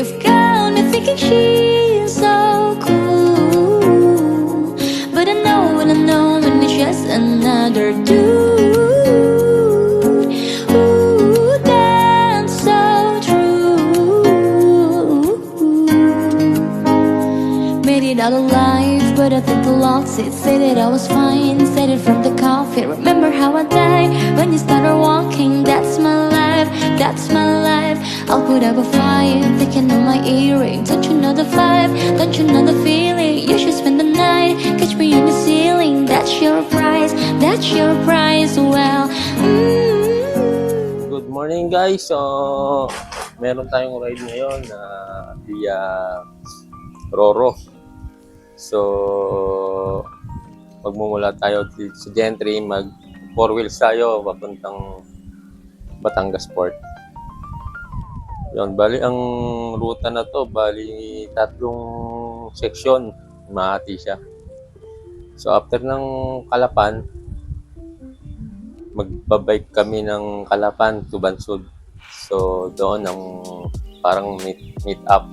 You've got me thinking she's so cool, but I know when it's just another dude. Ooh, that's so true. Made it out alive, but I think I lost it. Said that I was fine, said it from the coffee. Remember how I died when you started walking. That's my life, that's my life. I'll put up a fight, thinking on my earring. Don't you know the vibe, don't you know the feeling? You should spend the night, catch me on the ceiling. That's your price, that's your price. Well, Good morning guys. So, meron tayong ride ngayon na via Roro. So, magmumula tayo sa Gentry, mag 4 wheels tayo papuntang Batangas Port. Yun, bali ang ruta na to, bali tatlong seksyon, mahati siya. So, after ng Calapan, magbabike kami ng Calapan to Bansud. So, doon ang parang meet up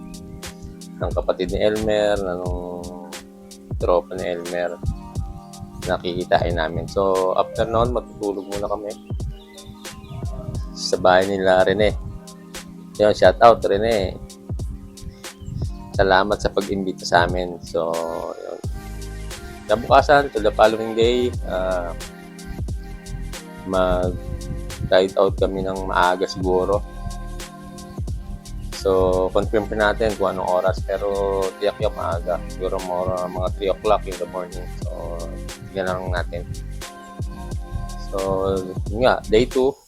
ng kapatid ni Elmer, ng tropa ni Elmer, nakikitain namin. So, after noon, matutulog muna kami sa bahay nila Rene. Yun, shout out Rene. Salamat sa pag-imbita sa amin. So, yun. Nabukasan, to the following day, mag-ride out kami ng maaga siguro. So, confirm pa natin kung anong oras. Pero, tiyak yung maaga. Siguro mga 3 o'clock in the morning. So, tignan lang natin. So, yun nga, day 2.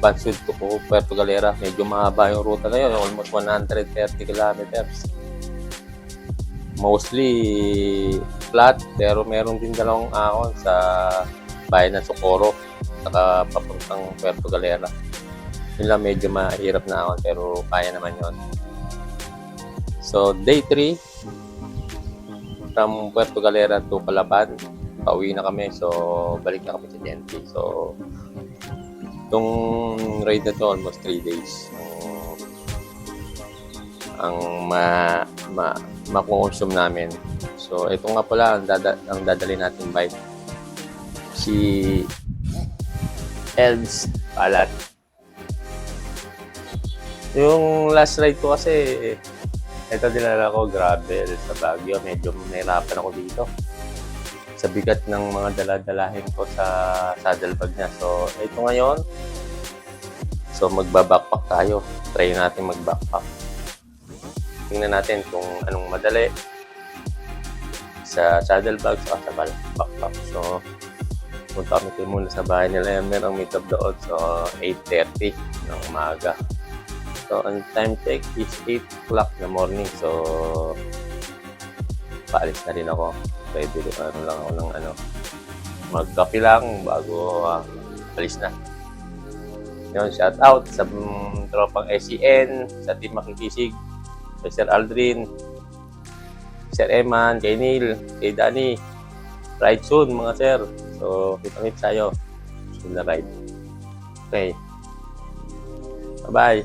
Bansud to Puerto Galera. Medyo mahaba yung ruta na yun. Almost 130 kilometers. Mostly flat. Pero meron din dalawang ahon sa bayan ng Socorro. Saka papuntang Puerto Galera. Yun lang medyo mahirap na ahon. Pero kaya naman yun. So, day 3. From Puerto Galera to Calapan. Pauwi na kami. So, balik na kami sa Gentry. So, itong ride na to almost 3 days ang makonsume namin. So ito nga pala ang dadalhin natin bike, si Elms Palat. Yung last ride ko kasi ito dinala ko gravel sa Baguio. Medyo nahirapan ako dito sa bigat ng mga daladalahin ko sa saddlebag niya. So, ito ngayon. So, magbabackpack tayo. Try natin magbackpack. Tingnan natin kung anong madali sa saddlebag at sa backpack. So, punta kami muna sa bahay nila. Merong meet up doon. So, 8:30 ng umaga. So, ang time check is 8 o'clock in the morning. So, paalis na rin ako. Pwede lang ako ng magkape lang bago alis na. Yun, shout out sa tropang SCN, sa team Makikisig, kay Sir Aldrin, Sir Eman, kay Neil, kay Danny. Ride soon mga sir. So, kita-kits tayo. Soon na ride. Okay. Bye-bye.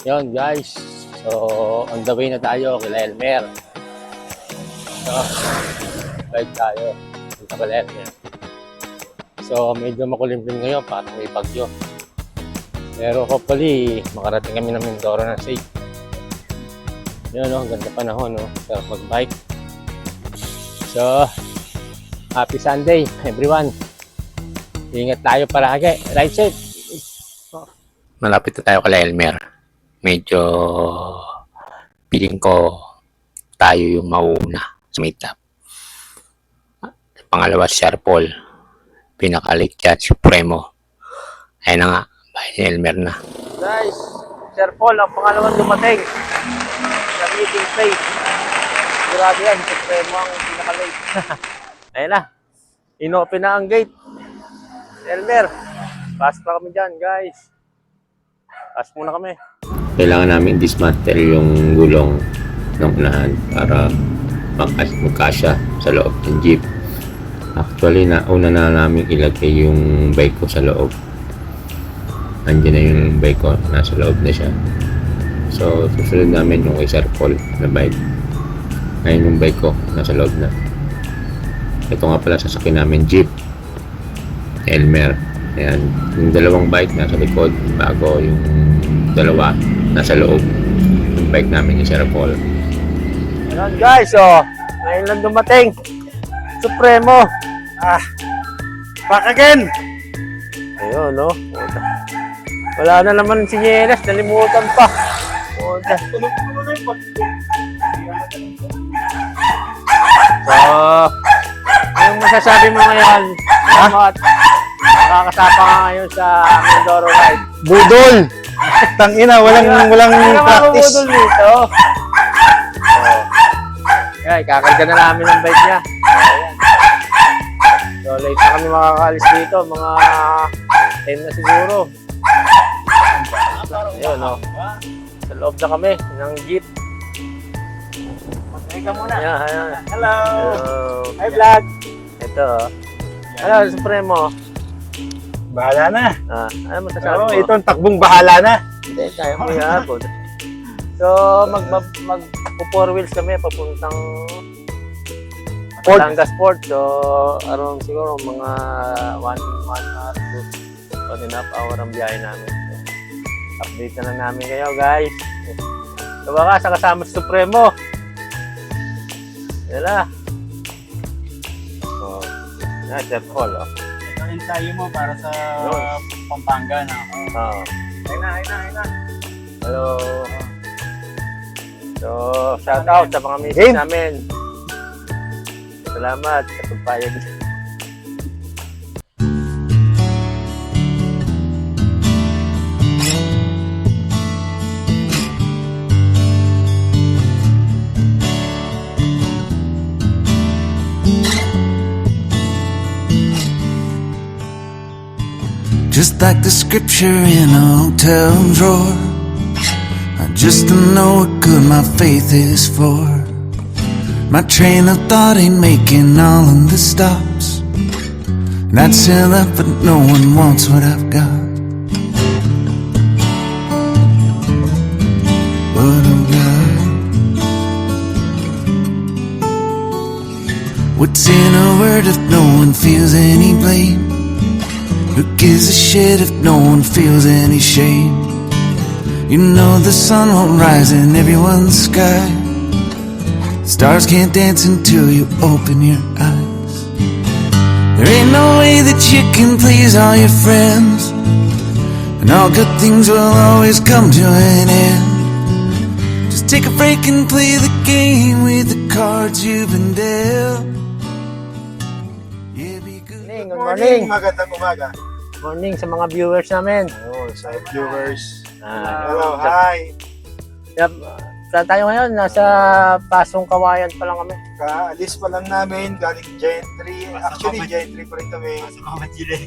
Yun guys, so on the way na tayo kila Elmer. So, ride tayo punta kila Elmer. So medyo makulimlim ngayon, parang may bagyo. Pero hopefully makarating kami ng Mindoro na safe. Yun no, ganda panahon no, sarap mag-bike. So happy Sunday everyone. Ingat tayo palagi, ride safe. Malapit na tayo kila Elmer. Medyo feeling ko tayo yung mauuna sa meetup. Pangalawa si Sir Paul, pinaka-Lake Supremo. Ayun na nga, bahay ni Elmer na. Guys, Sir Paul ang pangalawang dumating sa meeting place. sigurado yan, Supremo ang pinaka-late. Ayun na, inopen na ang gate. Elmer, pass pa kami dyan, guys. Pass muna kami. Kailangan namin dismantle yung gulong ng unahan para magkasya sa loob ng jeep. Actually, una na namin ilagay yung bike ko sa loob. Andiyan na yung bike ko, nasa loob na siya. So, susunod namin yung kay Sir Paul na bike. Ngayon yung bike ko, nasa loob na. Ito nga pala sasakyan namin jeep. Elmer. Ayan, yung dalawang bike nasa likod, bago yung dalawa nasa loob. Yung bike namin ni Sir Paul. Ayan guys, ngayon lang dumating. Supremo. Back again! Ayun, no? Wala na naman si Yenas, nalimutan pa. Puno-puno na yung pag... So, yung masasabi mo ngayon, at nakakasapa ka ngayon sa Mindoro Ride. Budol! Tangina, walang practice. Budol dito. Ayan, kakarga na namin ng bike niya. Ayan. So, late na kami makakaalis dito. Mga 10 na siguro. Ayun, no? Sa loob na kami ng jeep. Magkaya ka muna. Ayan. Hello! Hello. Hi, vlog! Ito. Hello, Supremo. Bahala na. Ano mo sasabi mo? Ito ang takbong bahala na. Hindi, kaya mo ihapon. So, mag-4 wheels kami papuntang Batangas Port. So, around siguro mga 1 hour to 1.5 hour ang biyahe namin. So, update na lang namin kayo, guys. So, baka sa kasama si Supremo. Yan na. So, yan, Sir Paul. Ito ang ensayo mo para sa Yun. Pampanga na. Ayun na. Hello. So, shout out sa mga misis Game. namin. Salamat sa pagpayag. Just like the scripture in a hotel drawer, I just don't know what good my faith is for. My train of thought ain't making all of the stops, and I'd sell that but no one wants what I've got. What I've got. What's in a word if no one feels any blame? Who gives a shit if no one feels any shame? You know the sun won't rise in everyone's sky. Stars can't dance until you open your eyes. There ain't no way that you can please all your friends, and all good things will always come to an end. Just take a break and play the game with the cards you've been dealt. Yeah, be good. Good morning. Magandang umaga. Morning sa mga viewers namin. Sa viewers. Ah, Hello, hi. Saan tayo ngayon? Nasa Pasong Kawayan pa lang kami. Kaalis pa lang namin, galing Gentry. Actually, Gentry pa rin kami.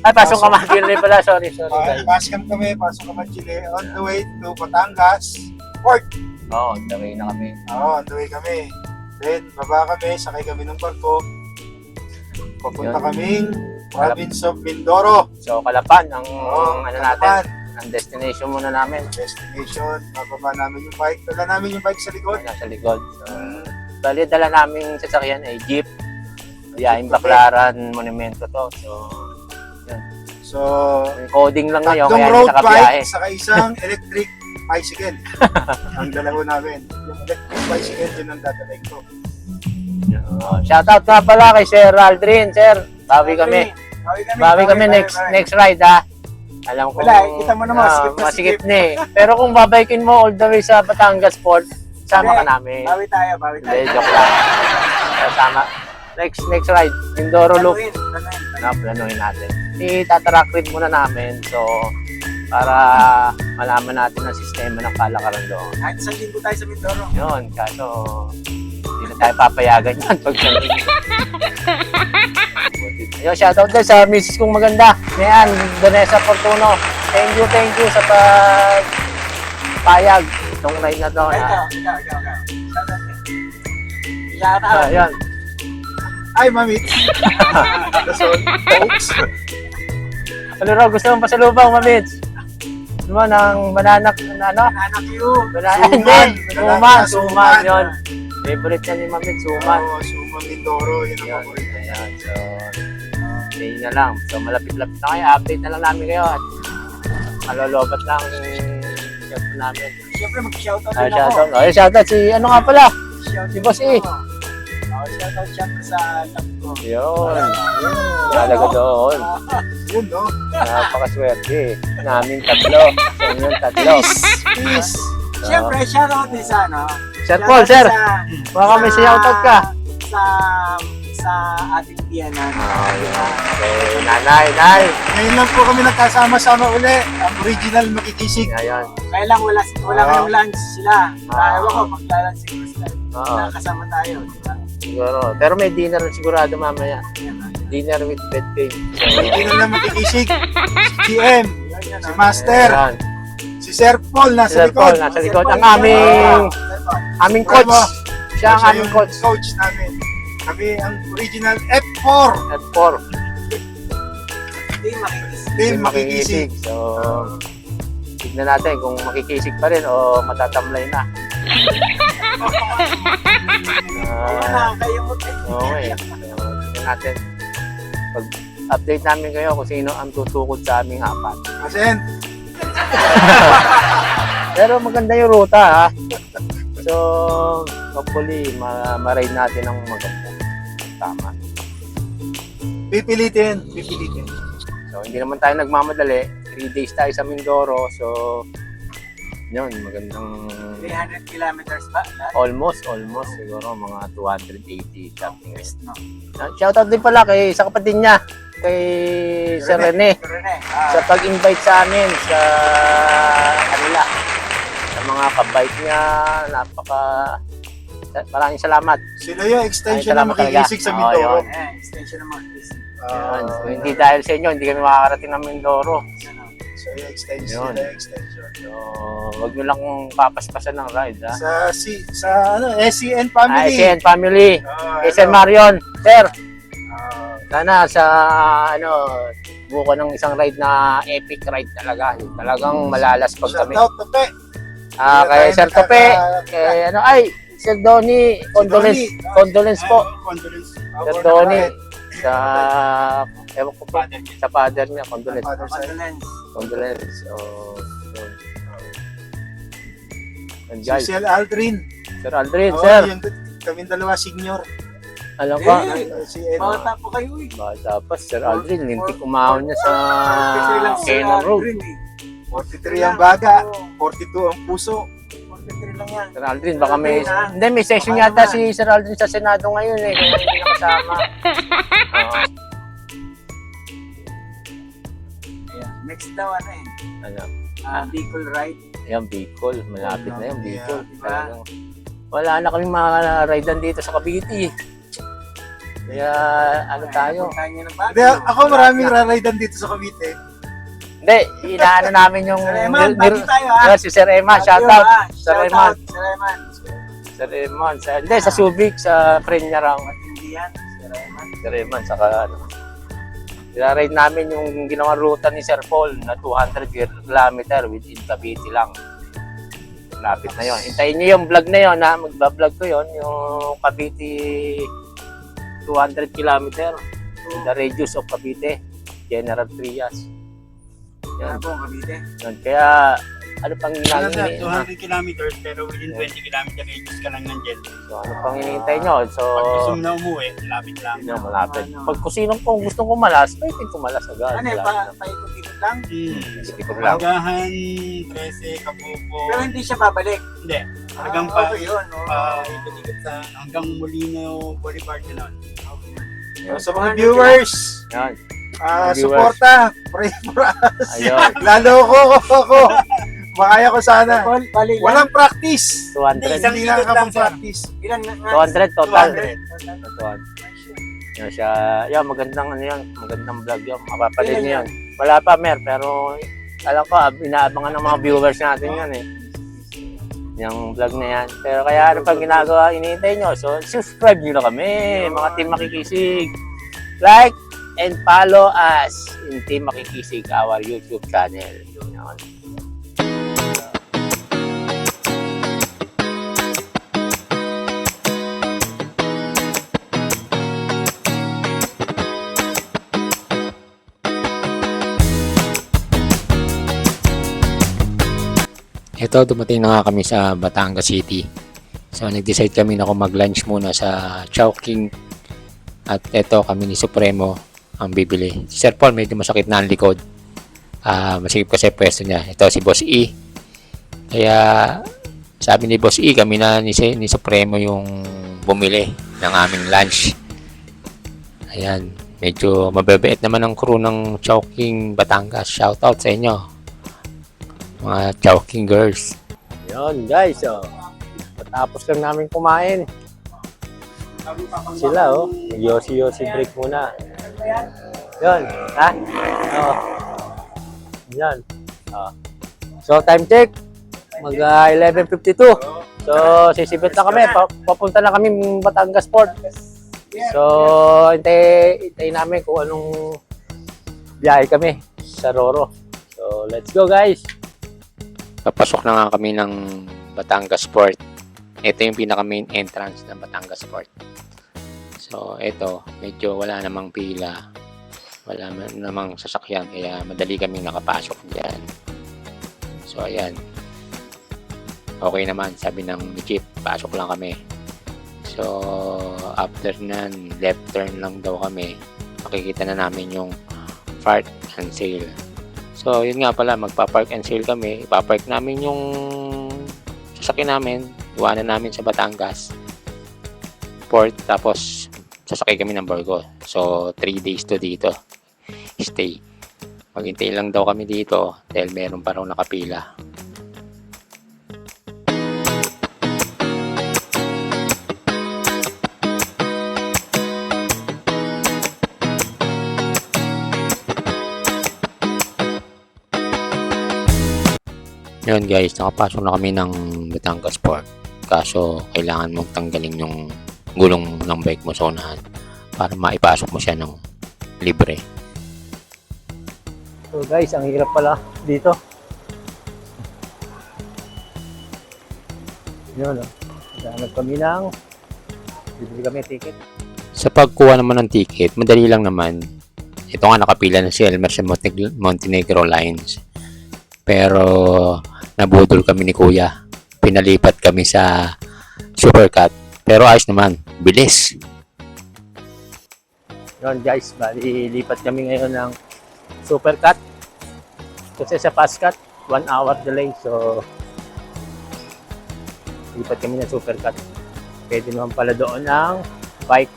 Ay, Pasong Kawayan pala. Sorry guys. Pasok kami, pasok kami Chile. On the way to Batangas Port. Oo, tagay na kami. On the way kami. Then, baba kami, sakay kami ng barko. Papunta Yun. kaming province of Mindoro. So, Kalapan ang Kalapan. natin. Ang destination muna namin. Destination, bababa namin yung bike. Dala namin yung bike sa likod. Nasa likod. So, bali, dala namin sasakyan ay jeep. Biyahing Baclaran Monumento to. So, So, yung coding lang ngayon. tatlong Kaya road hindi nakabiyahe. bike saka isang electric bicycle. Ang dalawa namin. Yung electric bicycle, yun ang dadalhin ko. Shoutout nga pala kay Sir Aldrin. Sir, bawi kami. Bawi kami next ride ha. Alam ko. Wala, kita mo naman, skip na masikip skip. na eh. Pero kung babaykin mo all the way sa Batangas Port, sama ka namin. Bawi tayo. Hindi, joke lang. Sama. Next ride, Mindoro Loop. Planuhin natin. Itatarak ride muna namin. So, para malaman natin ang sistema ng kalakaran doon. Kahit isang linggo tayo sa Mindoro. Yun, kaso hindi Hindi na tayo papayagan yan pag Yo, shoutout din sa misis kong maganda. Mayan, Vanessa Fortuno. Thank you sa payag itong ride na to. Ikaw. Ayan. Ay, mami. Dasol. Folks. Ano raw gusto mong pasalubong, mamits? Ano mo, ng mananak, ano? Anak you. Suman, yun. Favorite niya ni mamits, suman. Oo, Suman Mindoro. Yun ang Yun, paborito. ayan. So, stay na lang. So, malapit-lapit na kayo. Update na lang namin kayo. At malolobat lang yung chat namin. Siyempre, mag-shoutout Ah, din ako. shoutout. Oh, shoutout si, ano nga pala? Si Boss E. Shoutout siyempre sa anak ko. Yun. Talaga doon. Yun, no? Napakaswerte. Namin tatlo. Sa inyong tatlo. Peace. Siyempre, shoutout din sa ano. Sir Paul, sir. Baka may shoutout ka. Sa ating tiyanan. Okay, nanay. Ngayon lang po kami nagkasama-sama uli. Ang original makikisig. Ayan. Kaya lang wala kayong lunch sila. Ah. Ewan ko, magla-lunch siguro sila. Oo. Nakasama tayo. Diba? Siguro. Pero may dinner sigurado mamaya. Dinner with bedpay. Original na makikisig. Si GM. Si Master. Ayan. Si Sir Paul nasa Sir Paul, likod. nasa likod. Ang aming coach. Siya ang Siya aming yung coach. coach namin. Kami ang original F4. At 4. Hindi makikisig. Team makikisig. So, tignan natin kung makikisig pa rin o matatamlay na. Wala, kayo mo. Okay. Tignan natin. Pag-update namin kayo kung sino ang tutukod sa aming apat. Asen. Pero maganda yung ruta, ha? So, hopefully, ma-ride natin ang maganda. Tama. Pipilitin. So, hindi naman tayo nagmamadali. 3 days tayo sa Mindoro. So, yun, magandang 300 kilometers ba? almost siguro mga 280 something. No. Shoutout din pala kay sa kapatid niya, kay Sir Rene, Pero na sa pag-invite sa amin sa kanila. Sa mga kabike niya, maraming salamat. Sila yung extension Ay, na salamat talaga. makikisig sa Oo, Mindoro. yun. extension ng mga kisig. Yun. So, hindi dahil sa inyo, hindi kami makakarating ng Mindoro. So yung extension. Yun. Sila yung extension. So, wag nyo lang papaspasan ng ride, ha? Sa SCN family. SN Family, SN ano, Marion, sir. ah, Sana sa buko ng isang ride na epic ride talaga. Yung talagang malalas pag kami. Shoutout, Tope. Kay Sir Tope, kay Sir Donnie, Donnie. condolence po. Condolence. Sir Donnie, sa, ewan ko po, sa father niya, condolence. Father side. Condolence. So, yun. And Si guys, Sir Aldrin. Sir Aldrin, Oo, sir, yung kaming dalawa senior. alam ko, Si Ed. Bata po kayo eh. bata pa, Sir Aldrin, lintik umahon niya sa Kasi lang sila Cannon Road. green eh. 43 ang baga, 42 ang puso. 43 lang yan. Sir Aldrin, baka may session yata si Sir Aldrin sa Senado ngayon eh, kaya hindi nakasama. Oo. Yeah. Next daw ano eh. Ano, Bicol ride. ayan, Bicol, malapit na yan, Bicol. Yeah, diba? Talagang, wala na kaming mga ridean dito sa Cavite. Kaya, ano tayo? Puntahan niyo ng Baguio. Hindi, ako maraming raridan dito sa Cavite. Hindi, inaano namin yung... Sir Eman, Baguio tayo ha. Si Sir Eman, Baguio, shoutout. ha. Sir Eman. Shoutout, Sir Eman. Sir Eman. Hindi, sa Subic, sa friend niya raw. Matindi yan, Sir Eman. Sir Eman, saka ano. Ride namin yung ginawang ruta ni Sir Paul na 200 km within Cavite lang. Lapit na yon. Hintayin niyo yung vlog na yon, ha. Magbablog ko yon, yung Cavite 200 km. The radius of Cavite, General Trias. Yan Yan. po ang Cavite. Yun. Kaya, ano pang Sir, hinahingin? 200 kilometers pero within 20 kilometer radius ka lang nandiyan. So, ano pang hinihintay nyo? So, Pag gusto mo na umuwi, lapit lang. yun, malapit. Pag kung gustong kumalas, pwede kumalas agad. Ano eh, Malapit na. paikot-ikot lang. Ikot lang. Pagahan, 13, Kabuko. Pero hindi siya babalik. Hindi. Hanggang pa, okay yun. ikot-ikot sa hanggang Molino Boulevard na nun. Yun. Sa mga viewers, Yan. suporta, pray for us. Ayun. Lalo ako. Makaya ko sana. Bali lang. Walang practice. 200. Isang Hindi ikot lang, nakakapag-practice. Ilan nga? 200 total. 200. Yan siya. Yan, magandang ano yan. Magandang vlog yun. Mapapalid niyo yan. Wala pa, Mer. Pero alam ko, inaabangan ng mga viewers natin yan eh. Yung vlog na yan. Pero kaya ano pag ginagawa, iniintay nyo. So, subscribe nyo na kami. Mga Team Makikisig. Like and follow us in Team Makikisig, our YouTube channel. Yan. Ito, dumating na nga kami sa Batangas City. So, nag-decide kami na kung mag-lunch muna sa Chowking. At ito, kami ni Supremo ang bibili. Si Sir Paul, medyo masakit na ang likod. Masikip kasi pwesto niya. Ito, si Boss E. Kaya, sabi ni Boss E, kami na ni Supremo yung bumili ng aming lunch. Ayan, medyo mababait naman ang crew ng Chowking Batangas. Shoutout sa inyo, mga Chowking girls. Yun guys, patapos lang namin kumain. Sila yosi break muna. Yun, ha? Yan. So time check, mag 11:52. So sisibit na kami, papunta na kami Batangas Port. So hintay namin kung anong biyahe kami sa Roro. So let's go guys. Papasok na nga kami ng Batangas Port. Ito yung pinaka main entrance ng Batangas Port. So, ito, medyo wala namang pila. Wala namang sasakyan. Kaya madali kaming nakapasok dyan. So, ayan. Okay naman, sabi ng jeep. Pasok lang kami. So, after nan, left turn lang daw kami. Makikita na namin yung park and sale. So, yun nga pala, magpa-park and sale kami. Ipapark namin yung sasakyan namin. Iwanan namin sa Batangas Port. Tapos, sasakay kami ng barko. So, 3 days to dito. Stay. Maghintay lang daw kami dito dahil meron pa raw nakapila. Yun guys, nakapasok na kami ng Batangas Port. Kaso, kailangan mong tanggalin yung gulong ng bike mo sa unahan para maipasok mo siya ng libre. So guys, ang hirap pala dito. Yun naghanap kami ng bibili kami ticket. Sa pagkuha naman ng ticket, madali lang naman. Ito nga nakapila na si Elmer sa Montenegro Lines. Pero nabudol kami ni Kuya. Pinalipat kami sa Supercut. Pero ayos naman. Bilis. Yun guys. Bali, lipat kami ngayon ng Supercut. Kasi sa Fastcut, 1 hour delay. So, lipat kami ng Supercut. Pwede naman pala doon ng bike.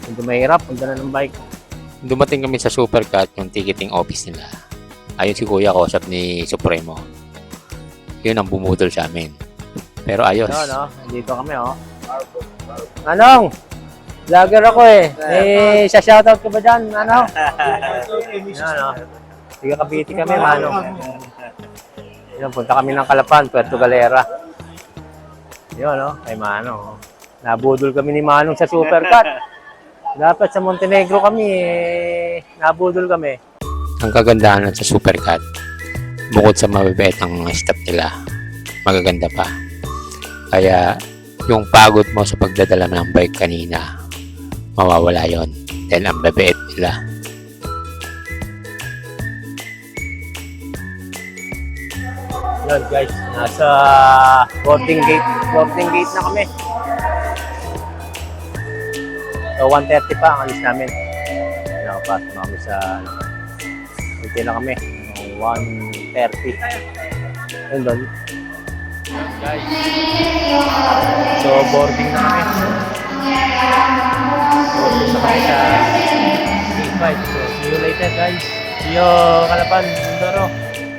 Hindi mahirap. Punta na ng bike. Dumating kami sa Supercut, yung ticketing office nila. Ayun si Kuya, kausap ni Supremo. Yun ang bumudol sa amin. Pero ayos. Dito kami, Anong? Vlogger ako eh. Sa shoutout ko ba dyan? Anong? Tiga Cavite kami, Manong. Yun, punta kami ng Calapan, Puerto Galera. Yun, kay Manong. Nabudol kami ni Manong sa Supercut. Dapat sa Montenegro kami, nabudol kami. Ang kagandahan sa Supercut, bukod sa mababait ang staff nila, magaganda pa. Kaya yung pagod mo sa pagdadala ng bike kanina, mawawala yon dahil ang babait nila. Yun guys, nasa boarding gate na kami. So 1:30 pa ang alis namin. Nakapasok na kami sa hintay na kami. 1:30. Yun doon. Guys. So boarding na kami. Boarding na kami sa gate 5. So see you later guys. See you Calapan, Mindoro.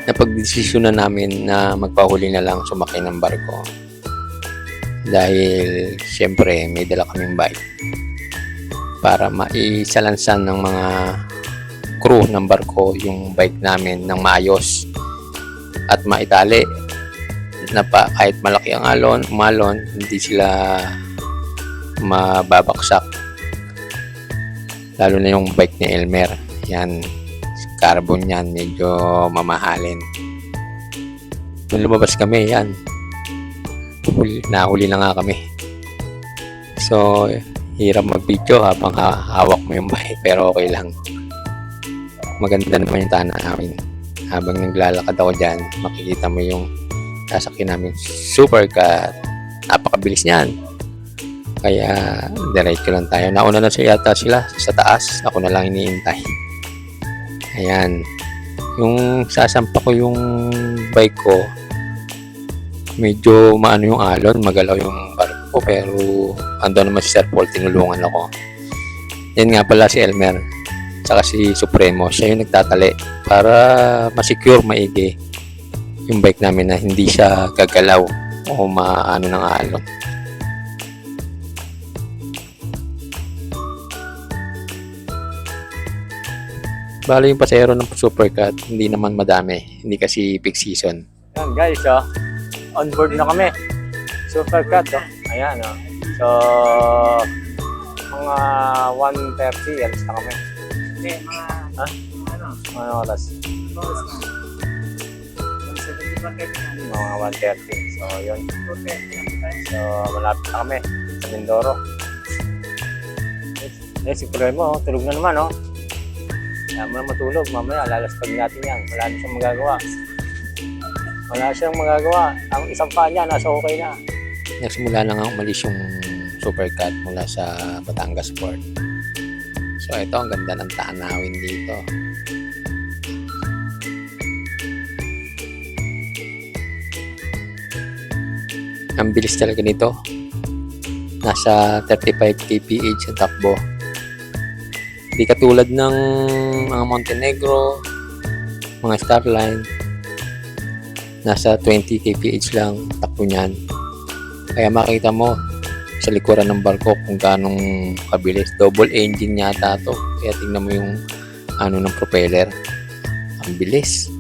napagdesisyon na namin na magpahuli na lang sumakay ng barko. Dahil syempre may dala kaming bike para maisalansan ng mga crew ng barko yung bike namin ng maayos at maitali na kahit malaki ang umalon, hindi sila mababaksak. Lalo na yung bike ni Elmer. Yan, carbon yan, medyo mamahalin. Nung lumabas kami, yan, nahuli na nga kami. So, hirap mag-video habang hawak mo yung bike, pero okay lang. Maganda naman yung tanawin. Habang naglalakad ako dyan, makikita mo yung sasakyan namin Supercat. Napakabilis niyan. Kaya diretso lang tayo. Nauna na yata sila sa taas. Ako na lang iniintay. Ayan. Yung sasampa ko yung bike ko, medyo maano yung alon, magalaw yung barko, pero ando naman si Sir Paul, tinulungan ako. Yan nga pala si Elmer, saka si Supremo, siya yung nagtatali para ma-secure maigi yung bike namin na hindi siya gagalaw o maano ng alon. Bali yung pasahero ng Supercat, hindi naman madami, hindi kasi peak season. Yan guys, on board na kami. Supercat, ayan, So, mga 1:30, alis na kami. Hindi, mga, Ha? ano, Mga oras? oras na. 170 Mga 1:30. So, yun. So, malapit na kami sa Mindoro. Si Premo, tulog na naman, Kaya mo na matulog. Mamaya, lalaspag natin yan. Wala na siyang magagawa. Wala siyang magagawa. Ang isang paa niya, nasa okay na. Nagsimula na nga umalis yung Supercat mula sa Batangas Port. So, ito, ang ganda ng tanawin dito. Ang bilis talaga nito. Nasa 35 kph ang takbo. Hindi katulad ng mga Montenegro, mga Starline. Nasa 20 kph lang takbo niyan. Kaya makita mo sa likuran ng barko kung ganong kabilis. Double engine yata to. Kaya tingnan mo yung ano ng propeller. Ang bilis.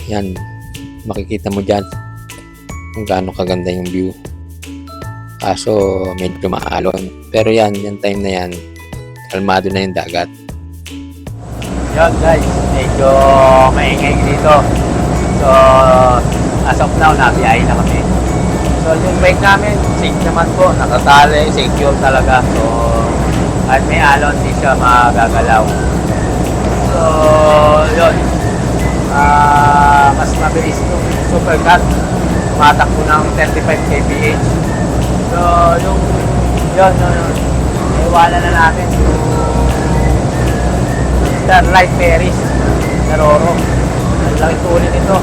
Yan. Makikita mo dyan kung gaano kaganda yung view. Kaso medyo maalon. Pero yan, yung time na yan, kalmado na yung dagat. Yan guys, medyo maingay dito. So, as of now, nabiyahe na kami. So, yung bike namin, safe naman po, nakatali, secure talaga. So, at may alon, di siya magagalaw. So, yun. Mas mabilis yung Supercat. Matakbo ng 35 kph. So, yung yun. Iwala na natin yung Starlight Ferries na Roro. Ang laki tuloy nito.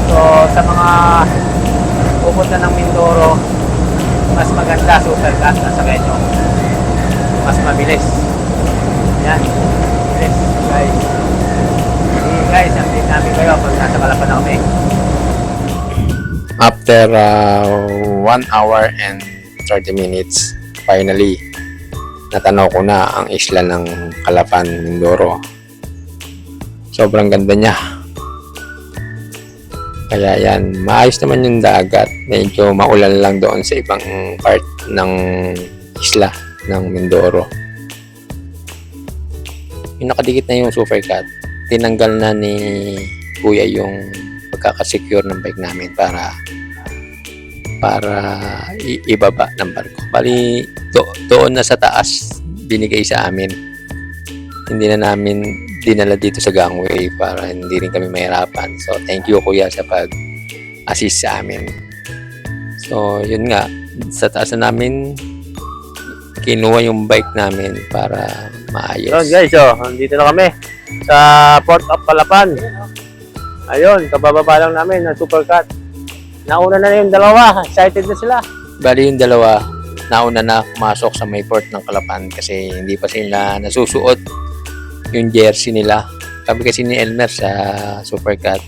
So, sa mga pupunta ng Mindoro, mas maganda Supercat na sa Kenyo. Mas mabilis. Yan. Mabilis, guys. Sige guys, update namin kayo pag nasa Calapan na kami. After 1 hour and 30 minutes, finally, natanaw ko na ang isla ng Calapan, Mindoro. Sobrang ganda niya. Kaya yan, maayos naman yung dagat. Medyo maulan lang doon sa ibang part ng isla ng Mindoro. Yung nakadikit na yung Supercat, tinanggal na ni Kuya yung pagkakasecure ng bike namin para ibaba ng barko. Bali, doon na sa taas binigay sa amin. Hindi na namin dinala dito sa gangway para hindi rin kami mahirapan. So, thank you Kuya sa pag-assist sa amin. So, yun nga, sa taas na namin kinuha yung bike namin para maayos. So guys, nandito na kami sa Port of Calapan. Ayun, kabababa lang namin ng Supercat. Nauna na yung dalawa, excited na sila. Bali yung dalawa, nauna na pumasok sa may port ng Calapan kasi hindi pa sila nasusuot yung jersey nila Sabi kasi ni Elmer sa Supercat,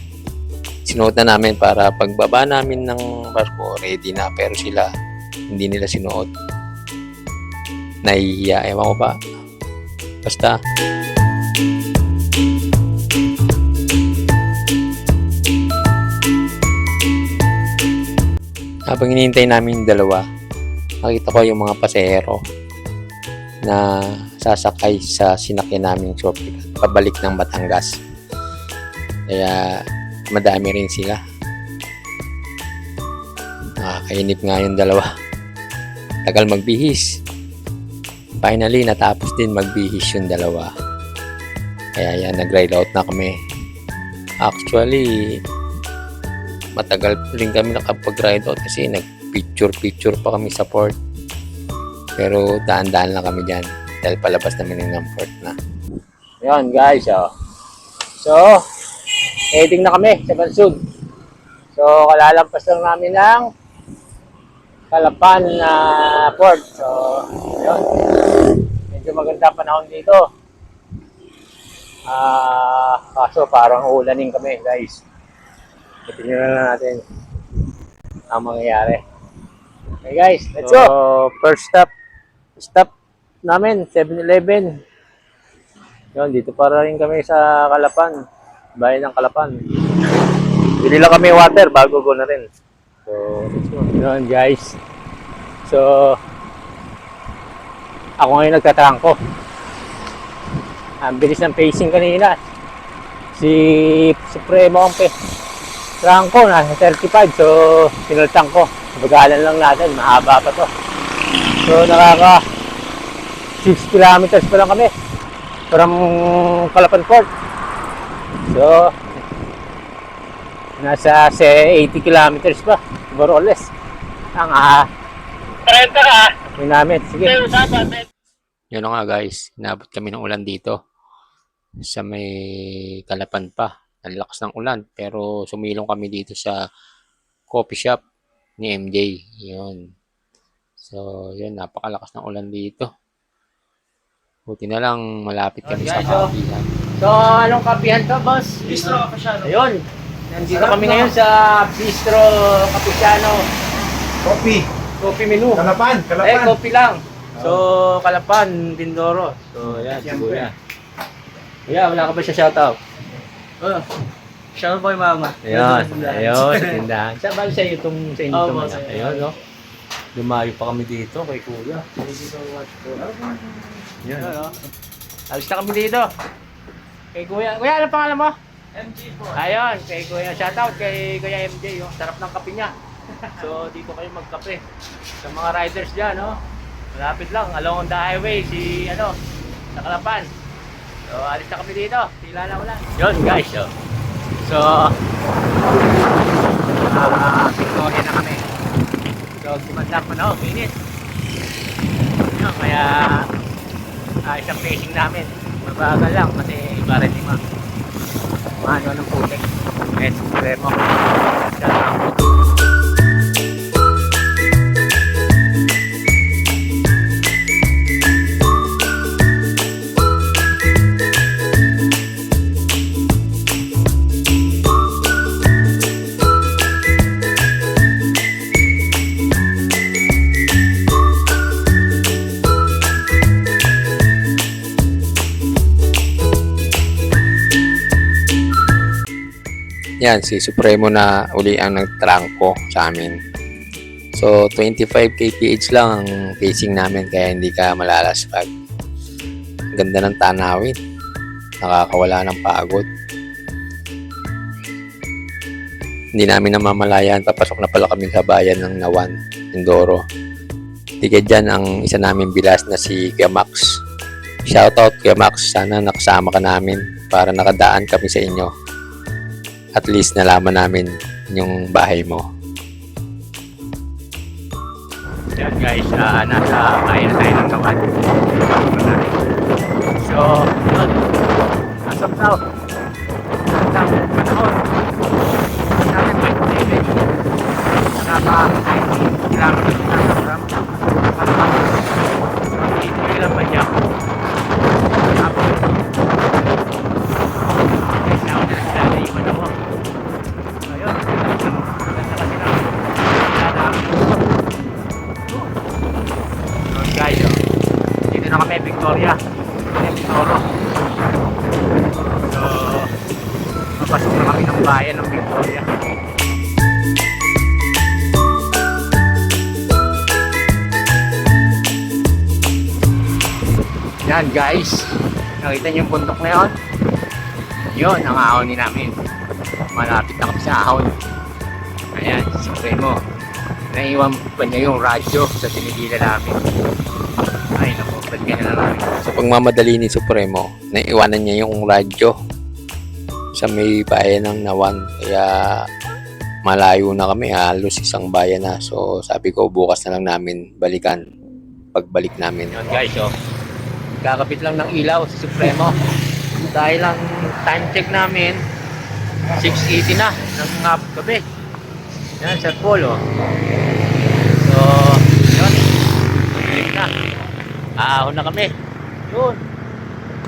sinuot na namin para pagbaba namin ng barko, ready na. Pero sila, hindi nila sinuot. Nahihiya, ewan ko ba. Basta. Habang hinihintay namin yung dalawa, nakita ko yung mga pasahero na sasakay sa sinakyan naming Supercat pabalik ng Batangas. Kaya madami rin sila. Nakakainip nga yung dalawa. Tagal magbihis. Finally, natapos din magbihis yung dalawa. Kaya yan, nag-ride out na kami. Actually, matagal rin kami nakapag-ride out kasi nag-picture pa kami sa port. Pero daan-daan lang kami dyan dahil palabas naman ng port na. Ayan guys, oh. So, heading na kami sa Bansud. So, kalalampas lang namin ng Calapan na port. So, yun. Medyo maganda panahon dito. Kaso parang ulaning kami guys. Tingnan na natin ang mangyayari. Okay guys, let's go! So, first stop namin, 7-Eleven. Yun, dito para rin kami sa Calapan. Bayan ng Calapan. Bili lang kami water bago go na rin. So, let's go. Yun guys. So, ako ngayon nagtatrangko. Ang bilis ng pacing kanina. Si Supremo ang trangko na 35. So, pinultang ko. Bagalan lang natin. Mahaba pa to. So, nakaka 6 kilometers pa lang kami from Calapan Port. So, nasa 80 kilometers pa. More or less. Ang 30 ka. May namin. Sige. Yun nga guys. Inabot kami ng ulan dito. Sa may Calapan pa. Ang lakas ng ulan. Pero sumilong kami dito sa coffee shop ni MJ. Yun. So, yun. Napakalakas ng ulan dito. Buti na lang malapit kami sa kapihan. So, anong kapihan to, boss? Bistro Capiciano. Ayun. Nandito kami ngayon sa Bistro Capiciano. Coffee menu. Calapan. Coffee lang. So, Calapan, Mindoro. So, yan, Kuya. Kuya, wala ka ba siya shoutout? Shoutout po kay mama. Ayun, sa tindahan. Saan ba sa iyo itong sa inyo itong anak? Ayun, no? Lumayo pa kami dito kay Kuya. Thank you so much po. Yan, no? Alis na kami dito. Kay Kuya. Kuya, ano pangalan mo? MG po. Ayun, kay Kuya. Shoutout kay Kuya MJ. Yung sarap ng kape niya. So, dito kayo magkape. Sa mga riders dyan, no? Malapit lang. Along the highway, sa Calapan. So, alis na kami dito. Sila na wala. Yun, guys. So, Victoria na kami. So, kumandang pa na ako. Minit. Yun, kaya isang pacing namin. Mabagal lang kasi iba rin lima. Maano ng putik. Supremo. Diyan lang. Yan, si Supremo na uli ang nagtrangko sa amin. So, 25 kph lang ang pacing namin kaya hindi ka malalasfag. Ganda ng tanawin. Nakakawala ng pagod. Hindi namin namamalayan. Papasok na pala kami sa bayan ng Nawan, Mindoro. Tigad dyan ang isa namin bilas na si Kuya Max. Shoutout Kuya Max. Sana nakasama ka namin para nakadaan kami sa inyo. At least nalaman namin yung bahay mo. Yan guys, nasa bayan na tayo ng Nawan. So, yun. As of now, ang panahon. Natin 27. Nakaka-90 kilometers na from Calapan. Dito lang ba niya? Victoria. Ayan, Toro. So, papasok na kami ng bayan ng Victoria. Yan guys, nakita niyo yung bundok na yun? Yun ang ahonin namin. Malapit na kami sa ahon. Ayan, Supremo. Naiwan pa niya yung radyo sa tinigila namin. Ay naku, ba't ganyan na namin? Sa pagmamadali ni Supremo, naiwanan niya yung radyo sa may bayan ng Nawan. Kaya malayo na kami, halos isang bayan na. So sabi ko, bukas na lang namin balikan pagbalik namin. Yun guys, oh. Kakapit lang ng ilaw sa Supremo. Dahil ang time check namin, 6:80 na ng gabi. Yan, sa pool, oh. So, yun. Balik na. Aahon na kami. Yun.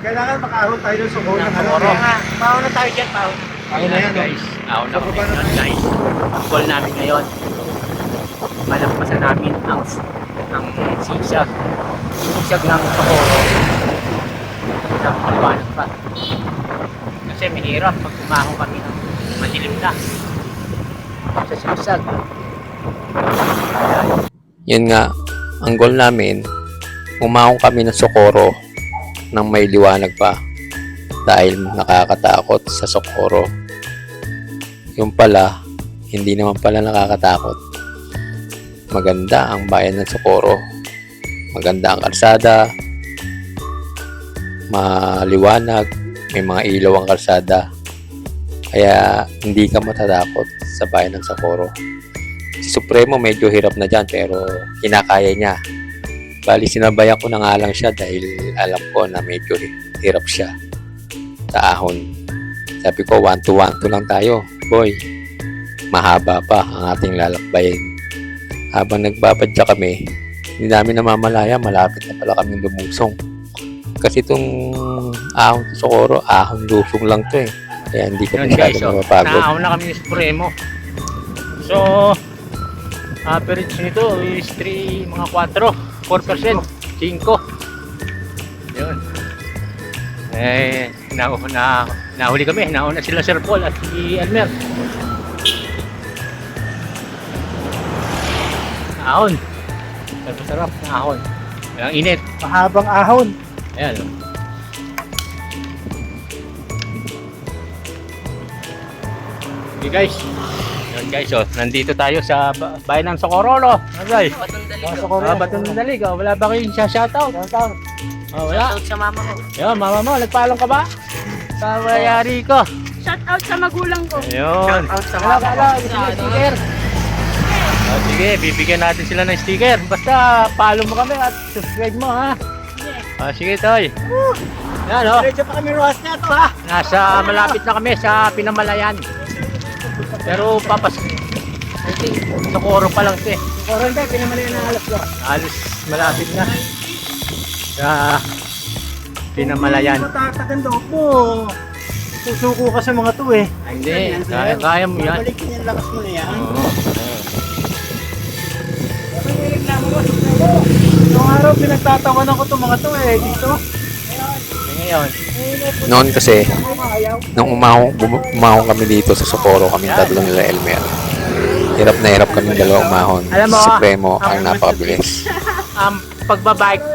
Kailangan makaahon tayo ng Socorro. Nakakoro. Paahon na tayo dyan, paahon. Ahon na yan, guys. Ahon na kami yun, guys. Ang goal namin ngayon, malampasan namin ang sigsag. Sigsag ng Socorro. Ang maliwanag pa. Kasi mahirap pag umahon kami ng madilim na. Sa sigsag. Yun nga, ang goal namin, umahon kami ng Socorro nang may liwanag pa dahil nakakatakot sa Socorro. Yung pala, hindi naman pala nakakatakot. Maganda ang bayan ng Socorro. Maganda ang kalsada, maliwanag, may mga ilaw ang kalsada. Kaya hindi ka matatakot sa bayan ng Socorro. Si Supremo medyo hirap na dyan pero kinakaya niya. Bali sinabayan ko na nga lang siya dahil alam ko na medyo hirap siya sa ahon. Sabi ko 1-2-1-2 lang tayo. Boy, mahaba pa ang ating lalakbayin. Habang nagbabadya kami, hindi namin namamalaya, malapit na pala kaming lumusong. Kasi itong ahon sa Socorro, ahon lusong lang to eh. Kaya hindi ko masyado mapapagod. Naahon na kami ni Supremo. So, average nito is 4%, 5. Yun. Eh, nahuli kami. Nauna sila Sir Paul at si Elmer. Ahon. Sarap na ahon. Ang init. Mahabang ahon. Ayan. Okay guys. Yun guys, oh, nandito tayo sa bayan ng Socorro, no? Okay. Batong Dalig, oh. Wala ba kayong shoutout? Oh, wala. Shoutout sa mama ko. Yun, mama mo, nagpaalam ka ba? Sa mayari ko. Shoutout sa magulang ko. Ayun. Shoutout sa Wala, mama ko. wala, sticker. Oh, sige, bibigyan natin sila ng sticker. Basta follow mo kami at subscribe mo, ha? Oh, sige, Toy. Yan, oh. Diretso pa kami ruwas na to, ha? Nasa malapit na kami sa Pinamalayan. Pero papas Socorro pa lang ito eh. Socorro hindi, pinamalayan na alas ko. Alos malapit na sa Pinamalayan. Matatagan loob mo. Susuko ka sa mga to eh. Hindi, kaya mo yan. Balik yung lakas mo na yan. Oo. Noong araw pinagtatawanan ko itong mga to eh. Dito. Ngayon. Noon kasi, nung umahon kami dito sa Socorro, kami tatlo nila Elmer. Hirap na hirap kami dalawa umahon. Si Supremo ang napakabilis. Ang pagbabike,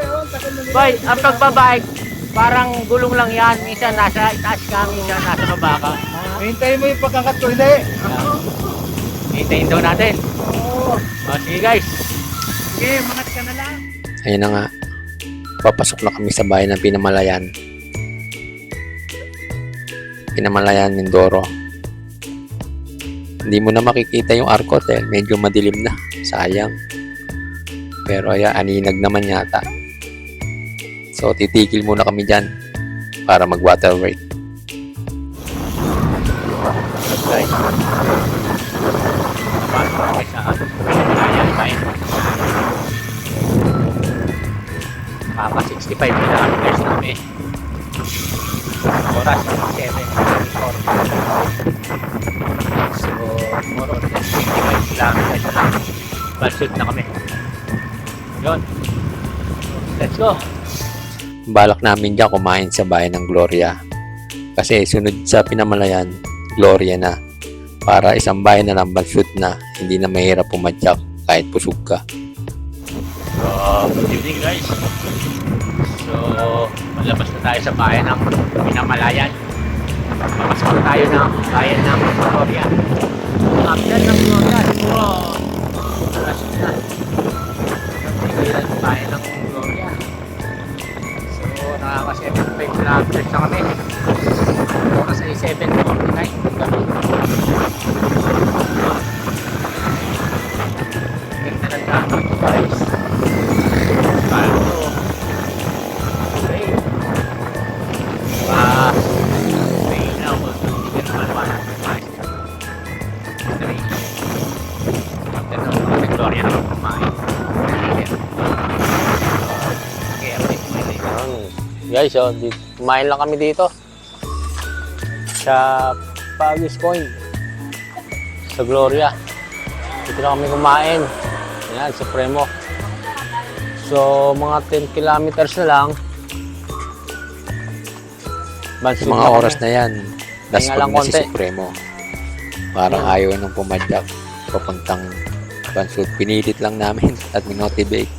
boy, ang pagbabike, parang gulong lang yan. Minsan nasa itaas ka, minsan nasa baba ka. Hintayin mo yung pagkakat ko, hindi. Hintayin daw natin. O, sige guys. Sige, mangat ka na lang. Ayun na nga. Papasok na kami sa bayan ng Pinamalayan. Pinamalayan, Mindoro. Hindi mo na makikita yung arko dahil medyo madilim na. Sayang. Pero ayan, aninag naman yata. So, titigil muna kami dyan para mag-water break. Guys. Papa 65 na lang guys namin. Oras 7. So, more or less 65 lang guys na lang. Balsud na kami. Yun. Let's go. balak namin dyan kumain sa bayan ng Gloria. Kasi sunod sa Pinamalayan, Gloria na. Para isang bayan na lang, Bansud na. Hindi na mahirap pumadyak kahit pusog ka. So, good evening guys. So, malabas na tayo sa bayan ng Pinamalayan. Pamasok na tayo ng bayan ng Gloria. Capital ng Gloria. Siguro, alas na. Tingnan ang bayan ng Gloria. So, nakaka-75 kilometers na kami. Kasi 7:49 kami. Tingnan ang traffic guys. Parang ito. Okay. May ilaw. Hindi ka naman wala. Okay. After na mga Victoria naman kumain. Okay, update mo yun. Guys, kumain lang kami dito. Sa Pagis Point. Sa Gloria. Dito na kami kumain. Ayan, Supremo. So, mga 10 kilometers na lang. Bansud Mga na oras kami. na yan. Last Pahinga pag lang na si konti. Supremo. Parang ayaw nung pumadyak. Papuntang Bansud. Pinilit lang namin at minotivate.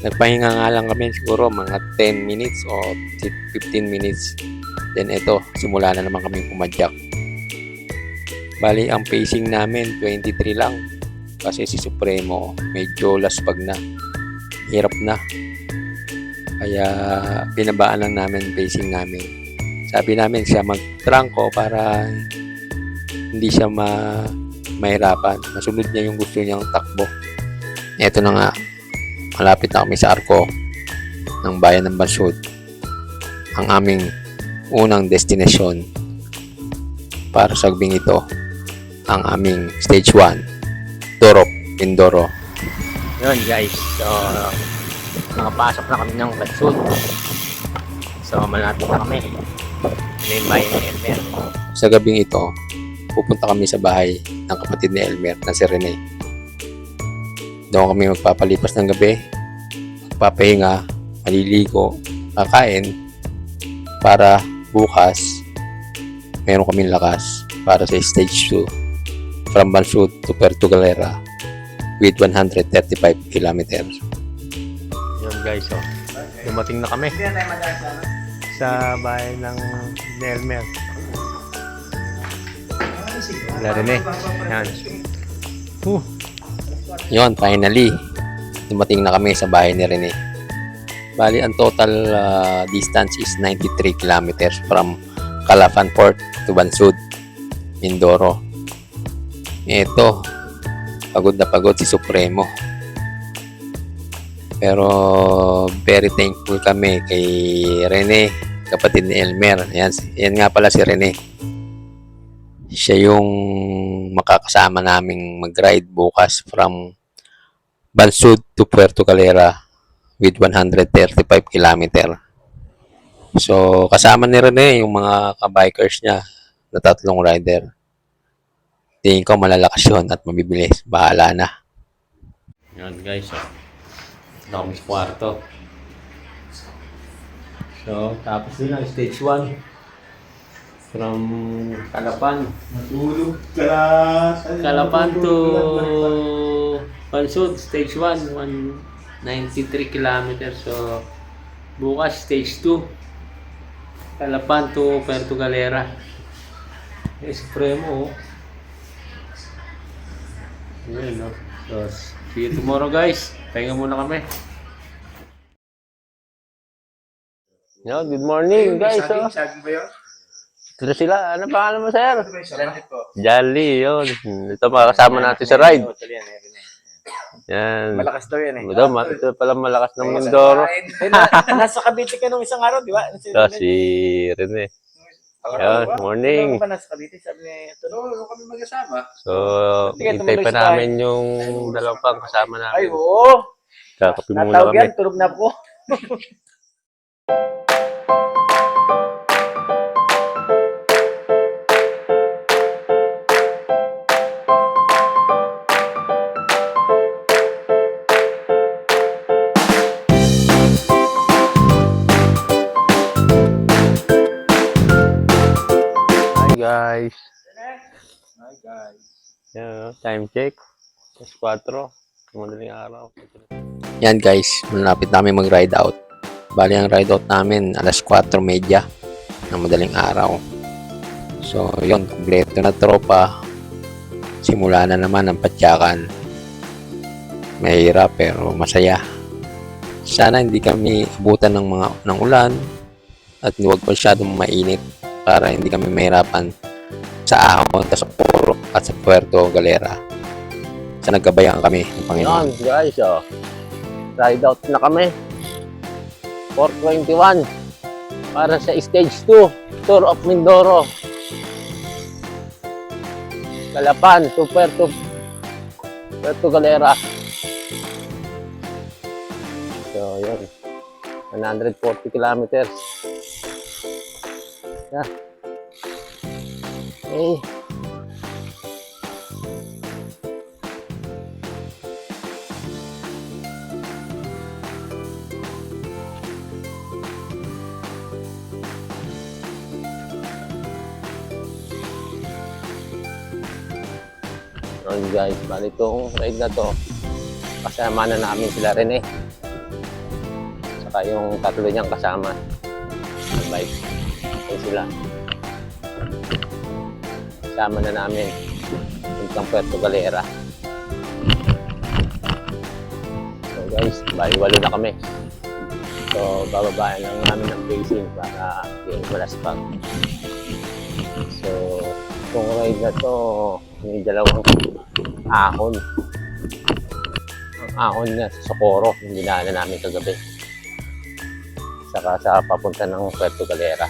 Nagpahinga nga lang kami siguro mga 10 minutes o 15 minutes. Then ito, simula na naman kami pumadyak. Bali, ang pacing namin 23 lang. Kasi si Supremo medyo laspag na. Hirap na. Kaya binabaan lang namin pacing namin. Sabi namin siya mag-trangko para hindi siya mahirapan. Masunod niya yung gusto niyang takbo. Ito na nga. Malapit na kami sa arko ng bayan ng Bansud. Ang aming unang destinasyon para sa gabing ito. Ang aming stage 1. Dorop, Mindoro. Yun guys. So, nakapasok na kami ng Bansud. So, malapit na kami. Ano yung bayan ni Elmer. Sa gabing ito, pupunta kami sa bahay ng kapatid ni Elmer na si Rene. Doon kami magpapalipas ng gabi, magpapahinga, maliligo, kakain, para bukas meron kaming lakas para sa stage 2 from Bansud to Puerto Galera with 135 kilometers. Yun guys, oh. Dumating na kami sa bahay ng Elmer. Wala rin eh. Yan. Yun, finally. Dumating na kami sa bahay ni Rene. Bali, ang total distance is 93 kilometers from Calafan Port to Bansud, Mindoro. Ito, pagod na pagod si Supremo. Pero very thankful kami kay Rene, kapatid ni Elmer. Yan nga pala si Rene. Siya yung makakasama naming mag-ride bukas from Bansud to Puerto Galera with 135 km. So, kasama ni Rene yung mga kabikers niya na 3 rider. Tingin ko malalakas yun at mabibilis. Bahala na. Yan guys. Ito kami sa kwarto. So, tapos din ang stage 1. From Calapan. Matulog ka na. Calapan to Bansud, stage 1, 193 kilometers. So, bukas, stage 2. Calapan to Puerto Galera. Supremo, oh. Yun, no? So, see you tomorrow, guys. Pahinga muna kami. Yo, good morning, guys. Oh. Saging ba yun? Ito na sila. Ano pangalan mo, sir? Salamat po. Jolly, yun. Ito makakasama natin sa ride. Yan. Malakas daw yan eh. Ito pala malakas ng Mindoro. Nasa Cavite ka nung isang araw, di ba? Ito si Rene. Yan, morning. Ano ka nasa Cavite? Sabi niya, Ano kami mag-asama? So, hintay pa namin yung dalawang pang kasama ay namin. oo. Kakapi muna Natawag kami. yan, tulog na po. Yan, time check. 4. Madaling araw. Yan guys, malapit namin mag-ride out. Bali ang ride out namin, 4:30 ng madaling araw. So, yun, kompleto na tropa. Simula na naman ang patyakan. Mahirap pero masaya. Sana hindi kami abutan ng ulan at huwag masyadong mainit para hindi kami mahirapan sa ahon, sa Socorro at sa Puerto Galera. Sa nagkabayaan kami ng Panginoon. Yan guys, ride out na kami. 4:21 para sa stage 2, Tour of Mindoro. Calapan to Puerto Galera. So, yun. 140 kilometers. Yeah. Okay. Yun guys, bali itong ride na to, kasama na namin sila Rene. Saka yung tatlo niyang kasama. Ang bike. Yun sila. Kasama na namin. Puntang Puerto Galera. So guys, bali 8 na kami. So bababayan lang namin ng pacing para yung malaspag. So itong ride na to, may 2 ahon. Ang ahon niya sa Socorro, yung dinaanan namin kagabi. Saka sa papunta ng Puerto Galera.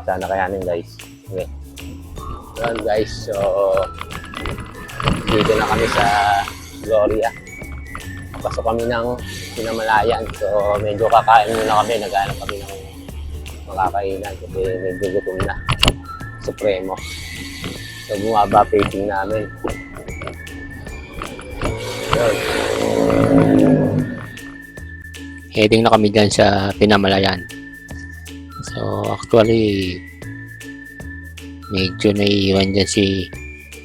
Sana kayanin guys. Okay. Yun guys, so dito na kami sa Gloria. Pasok kami ng Pinamalayan. So medyo kakain muna kami. Naghanap kami ng makakainan kasi medyo gutom na. Supremo. So bumaba pacing namin. Yun. Heading na kami dyan sa Pinamalayan. So actually medyo naiiwan dyan si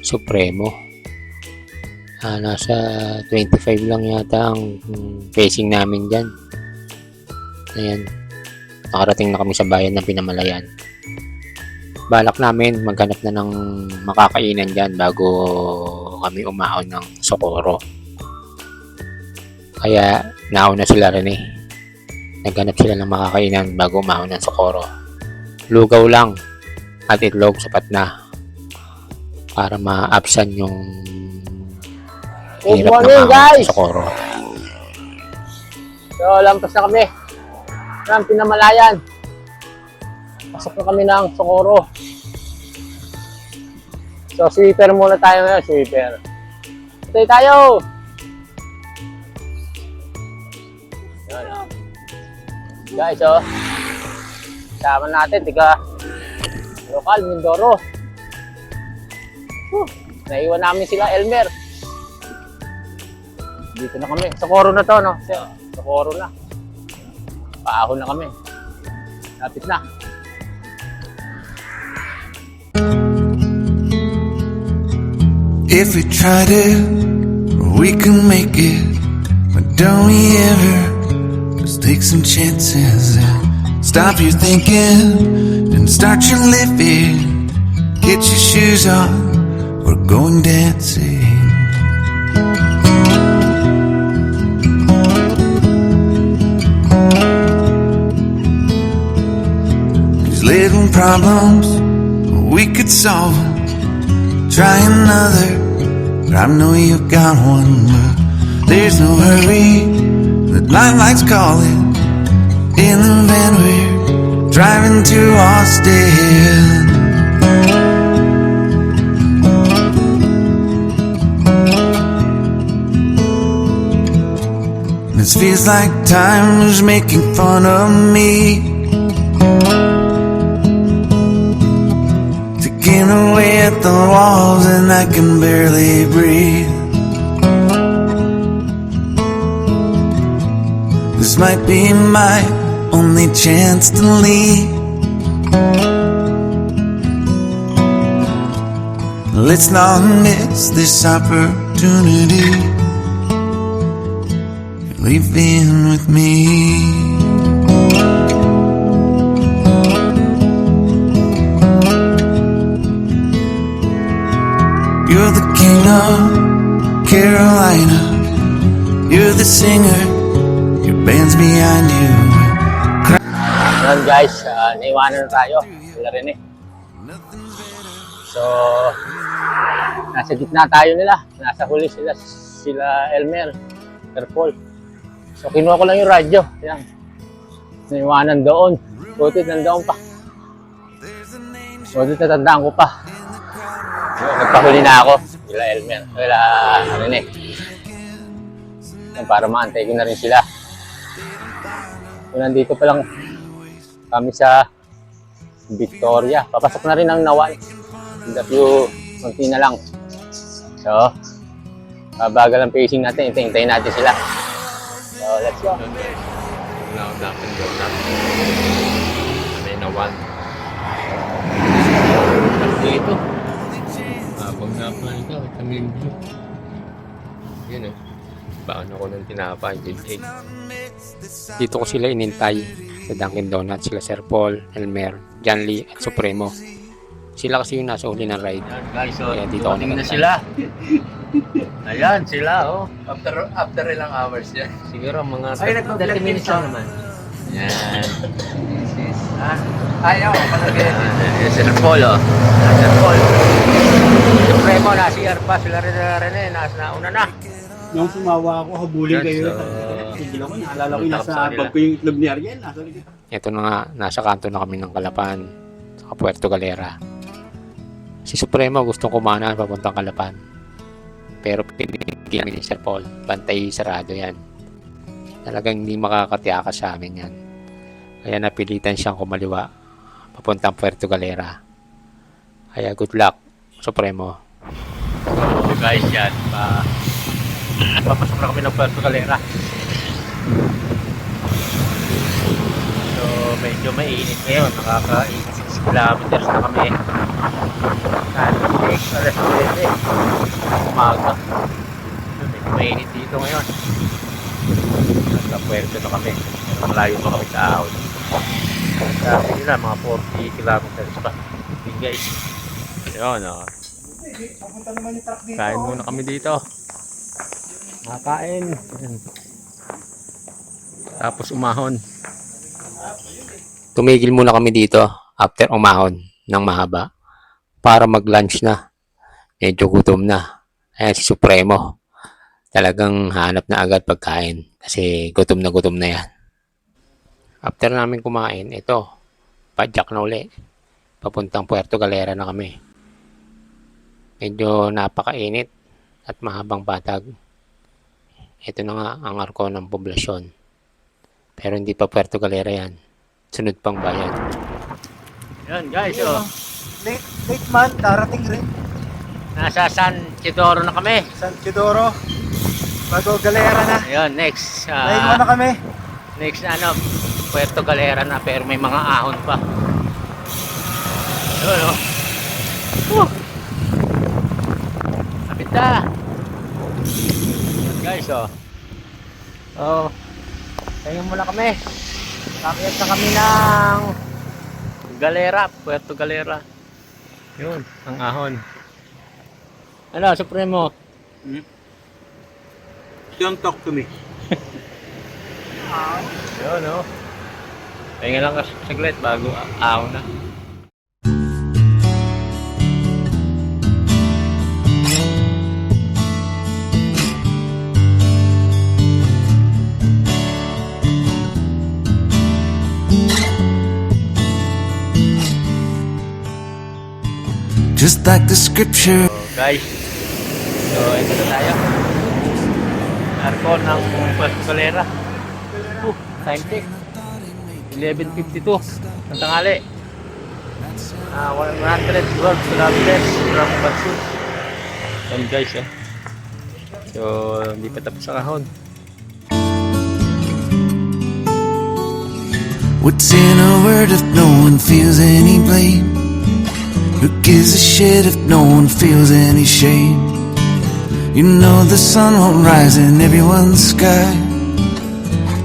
Supremo. Nasa 25 lang yata ang pacing namin dyan. Ayan, nakarating na kami sa bayan ng Pinamalayan. Balak namin maghanap na ng makakainan dyan bago kami umahon ng Socorro. Kaya nauna sila rin eh. Naghanap sila ng makakainan bago umahon ng Socorro. Lugaw lang at itlog sapat na para ma-absan yung hirap ng ahon sa Socorro. So lampas na kami ng Pinamalayan. Pasok na kami ng Socorro. So, sweeper muna tayo ngayon, sweeper. Patay tayo! Yan. Guys, sama natin, lokal, Mindoro. Naiwan namin sila, Elmer. Dito na kami. Socorro na to, no? Socorro na. Paahon na kami. Lapit na. If we tried it, we can make it. But don't we ever just take some chances and stop your thinking and start your living. Get your shoes on, we're going dancing. These little problems, we could solve them. Try another, but I know you've got one. But there's no hurry, the light's calling. In the van we're driving to Austin. This feels like time was making fun of me, taking away at the walls and I can barely breathe. This might be my only chance to leave. Let's not miss this opportunity. Leave in with me. You're the king of Carolina. You're the singer. Your band's behind you. Ayan guys, naiwanan na tayo. Sila rin eh. So, nasa gitna tayo nila. Nasa huli sila Elmer, Paul. So, kinuha ko lang yung radyo. Ayan. Naiwanan doon. Butit nandoon pa. Butit natandaan ko pa. So, nagpahuli na ako. Sila Elmer. Sila Rene. Para maantay ko na rin sila. So, nandito pa lang kami sa Victoria. Papasok na rin ang Nawan. Indapyo, konti na lang. So, bagal ang pacing natin. Hintayin natin sila. So, let's go. Wala akong dapat donut. May Nawan. Dito. Habang nga pa ikaw, Tamil Blue. Yun eh. Baon ako ng tinapay, Jilted. Dito ko sila inintay sa Dunkin Donuts. Sila Sir Paul, Elmer, John Lee, at Supremo. Sila kasi yung nasa uli ng ride. Ayan guys, so Kaya dito ako dumating na nakatay. sila. Ayan sila, oh. After ilang hours yan. Siguro mga Ay, 30 minutes lang naman. Ayan. Ayaw, panagin. Ayan, Sir Paul, oh. Sir Paul. Supremo, nasi-air pa. Sila rin eh. Nauna na. Nung sumawa ako, habulin kayo. So, Hindi ako, naalala ko yung Punta ka sa nasa kanila. bag ko yung itlog ni Ariel. Nasa likod. Ito na nga, nasa kanto na kami ng Calapan, sa Puerto Galera. Si Supremo gustong kumana papuntang Calapan. Pero pinigyan ni Sir Paul, bantay sarado yan. Talagang hindi makakatiyakas sa amin yan. Kaya napilitan siyang kumaliwa papuntang Puerto Galera. Kaya good luck, Supremo. so guys, yan. Papasok na kami ng Puerto Galera. So, medyo mainit ngayon. Nakaka-86 kilometers na kami. Alas 9. Umaga. So, medyo mainit dito ngayon. Nasa Puerto na kami. Malayo pa kami sa ahon. Sabi nila, mga 40 kilometers pa. Okay guys. Yun, oh. Papunta naman yung truck dito. Kain muna kami dito. Makain. Tapos umahon. Tumigil muna kami dito after umahon ng mahaba para mag-lunch na. Medyo gutom na. Ayan si Supremo. Talagang hanap na agad pagkain kasi gutom na yan. After namin kumain, ito, padyak na uli. Papuntang Puerto Galera na kami. Medyo napakainit at mahabang patag. Ito na nga ang arko ng poblasyon. Pero hindi pa Puerto Galera yan. Sunod pang bayan. Yan guys, oh. Late man, darating rin. Nasa San Isidoro na kami. San Teodoro. Bago Galera na. Ayun, next. Naiwan na kami. Next Puerto Galera na pero may mga ahon pa. Ayun, oh. Kapit na. Ayun guys, oh. Oh. Tayo muna kami. Kakiyat na kami ng Galera, Puerto Galera. Yun, ang ahon. Ano, Supremo? Don't talk to me. Yun, no? Pahinga lang kasi saglit bago ahon na. Just like the scripture. So, guys, so ito na tayo. Arko ng Puerto Galera. Time check. 11:52 ng tanghali. 112 kilometers from Bansud. Yan guys, oh. So, hindi pa tapos ang ahon. What's in a word if no one feels any blame? Who gives a shit if no one feels any shame? You know the sun won't rise in everyone's sky.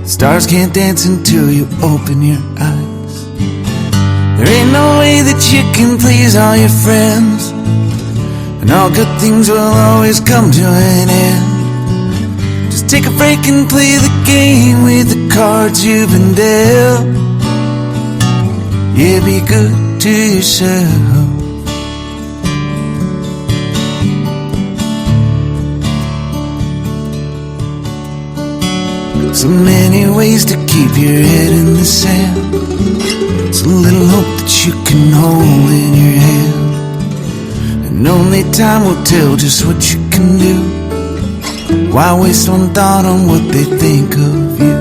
Stars can't dance until you open your eyes. There ain't no way that you can please all your friends, and all good things will always come to an end. Just take a break and play the game with the cards you've been dealt. Yeah, be good to yourself. So many ways to keep your head in the sand. So little hope that you can hold in your hand. And only time will tell just what you can do. Why waste one thought on what they think of you?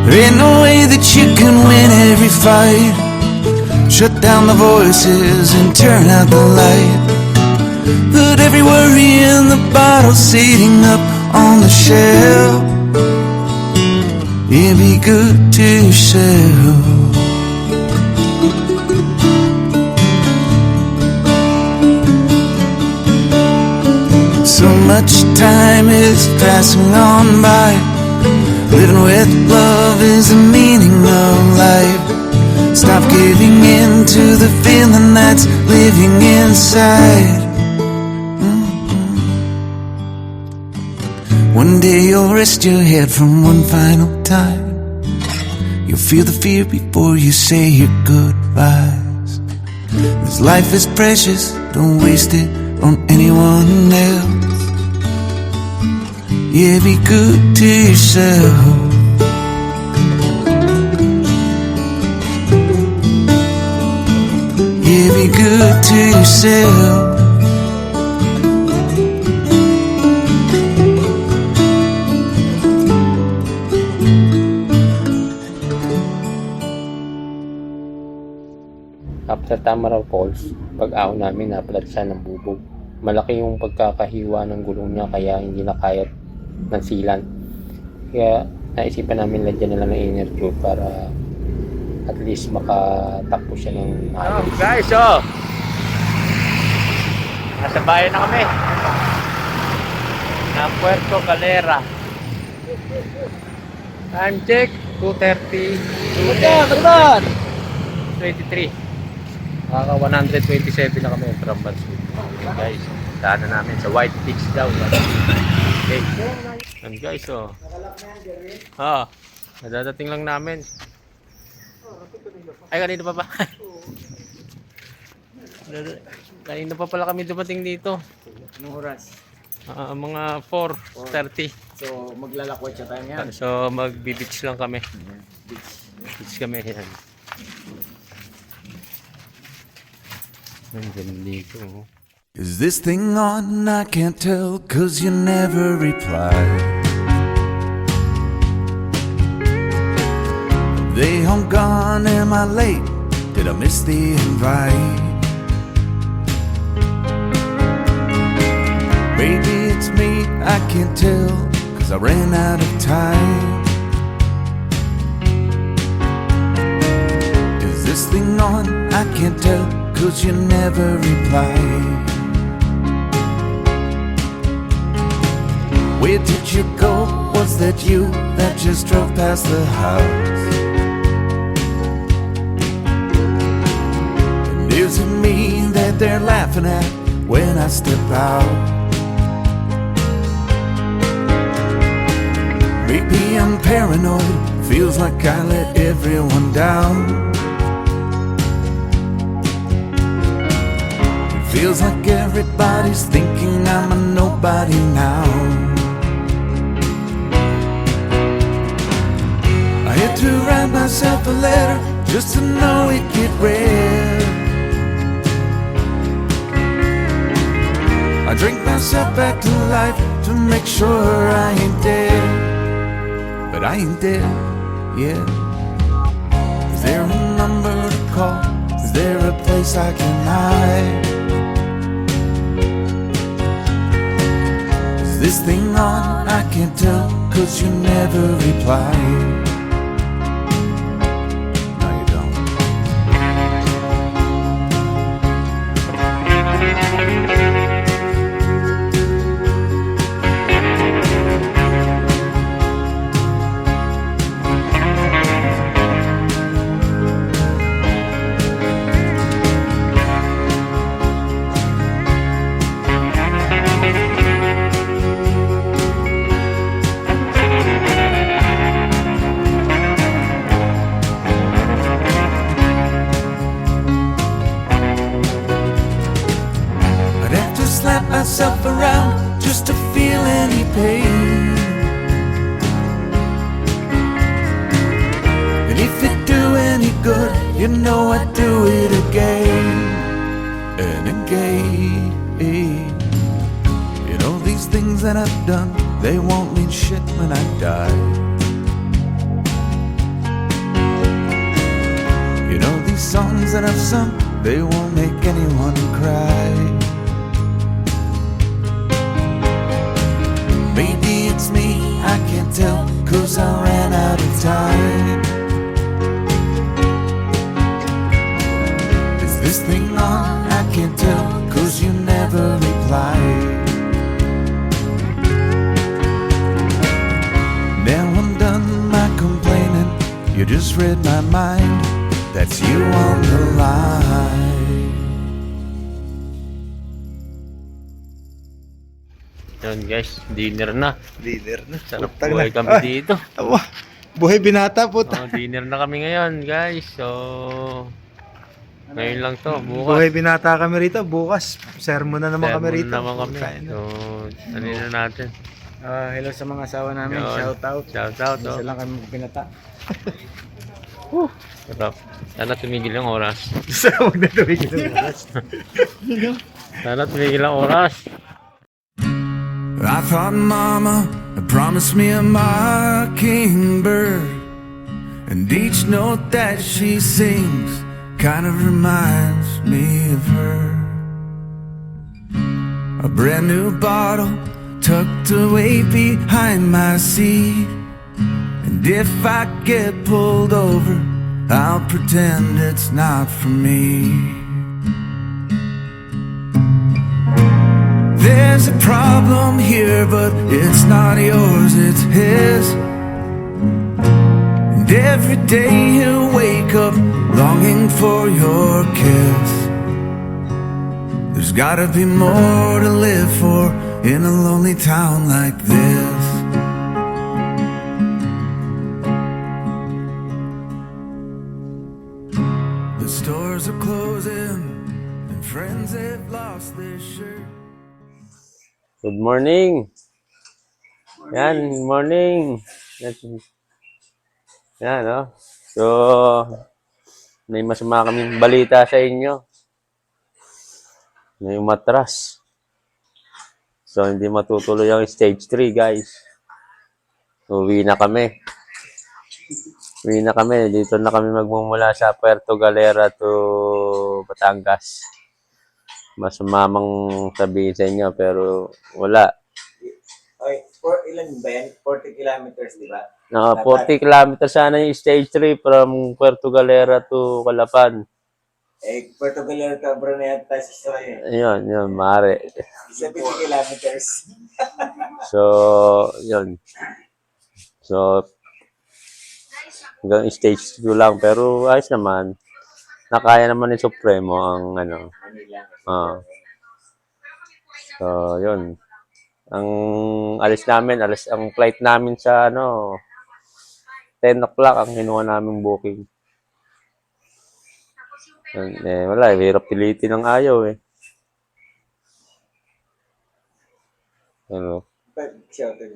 There ain't no way that you can win every fight. Shut down the voices and turn out the light. Put every worry in the bottle sitting up on the shelf. Yeah, be good to yourself. So much time is passing on by. Living with love is the meaning of life. Stop giving in to the feeling that's living inside. One day you'll rest your head from one final time. You'll feel the fear before you say your goodbyes. This life is precious, don't waste it on anyone else. Yeah, be good to yourself. Yeah, be good to yourself. After Tamaraw Falls, pag-ahon namin napalat siya ng bubog. Malaki yung pagkakahiwa ng gulong niya kaya hindi na kayat ng silan. Kaya naisipan namin lagyan na lang ng inner tube para at least makatakbo siya ng ayos. Guys, nasa bayan na kami ng Puerto Galera. Time check 2:30 23. Nakaka 127 na kami from Bansud. Guys, daan na namin sa White Beach daw. Okay. And guys, nadadating lang namin. Ay, kanina pa ba? Kanina pa pala kami dumating dito. Anong oras? Mga 4:30. So, maglalakwat siya tayo yan. So, mag-beach lang kami. Beach kami yan. Is this thing on? I can't tell, 'cause you never reply. Are they home gone? Am I late? Did I miss the invite? Maybe it's me, I can't tell, 'cause I ran out of time. Is this thing on? I can't tell, 'cause you never reply. Where did you go? Was that you that just drove past the house? And is it me that they're laughing at when I step out? Maybe I'm paranoid, feels like I let everyone down. Feels like everybody's thinking I'm a nobody now. I had to write myself a letter just to know it get read. I drink myself back to life to make sure I ain't dead. But I ain't dead yet. Is there a number to call? Is there a place I can hide? This thing on, I can't tell, 'cause you never reply. No, you don't. pain. And if it do any good, you know I'd do it again and again. You know these things that I've done, they won't mean shit when I die. You know these songs that I've sung, they won't make anyone cry. Maybe it's me, I can't tell, 'cause I ran out of time. Is this thing on? I can't tell, 'cause you never replied. Now I'm done my complaining, you just read my mind. That's you on the line. Yun guys, dinner na. Leader na. Sarap Putang buhay na. kami Ay, dito. awa. Buhay binata, puta. Dinner na kami ngayon guys. So, ngayon lang to. Buhay Bukas. binata kami rito. Bukas, sermon na naman kami Sermon rito. naman kami. Putang ina. So, ano na natin. Hello sa mga asawa namin. Yun. Shout out. Shout out. Isa lang kami pinata. Sarap. Sana tumigil ang oras. Sana huwag na tumigil ng oras. Sana tumigil ang oras. I thought mama had promised me a mockingbird, and each note that she sings kind of reminds me of her. A brand new bottle tucked away behind my seat, and if I get pulled over, I'll pretend it's not for me. There's a problem here, but it's not yours, it's his. And every day he'll wake up longing for your kiss. There's gotta be more to live for in a lonely town like this. The stores are closing and friends have lost their shirt. Good morning. Yan, good morning. Yan, no? So, may masama kaming balita sa inyo. May umatras. So, hindi matutuloy ang stage 3, guys. Uwi na kami. Uwi na kami. Dito na kami magmumula sa Puerto Galera to Batangas. Masamamang sabihin sa inyo, pero wala. Okay, for ilan ba yan? 40 kilometers, di ba? 40 kilometers sana yung stage 3 from Puerto Galera to Calapan. Puerto Galera, Cabra na yata sa story. Ayun, maaari. 70 kilometers. So, yun. So, hanggang stage 2 lang. Pero ayos naman. Nakaya naman ni Supremo ang ano. So, yun. Ang alis namin, ang flight namin sa 10 o'clock ang kinuha naming booking. Wala, hirap pilitin ng ayaw eh. Ano? Shout out.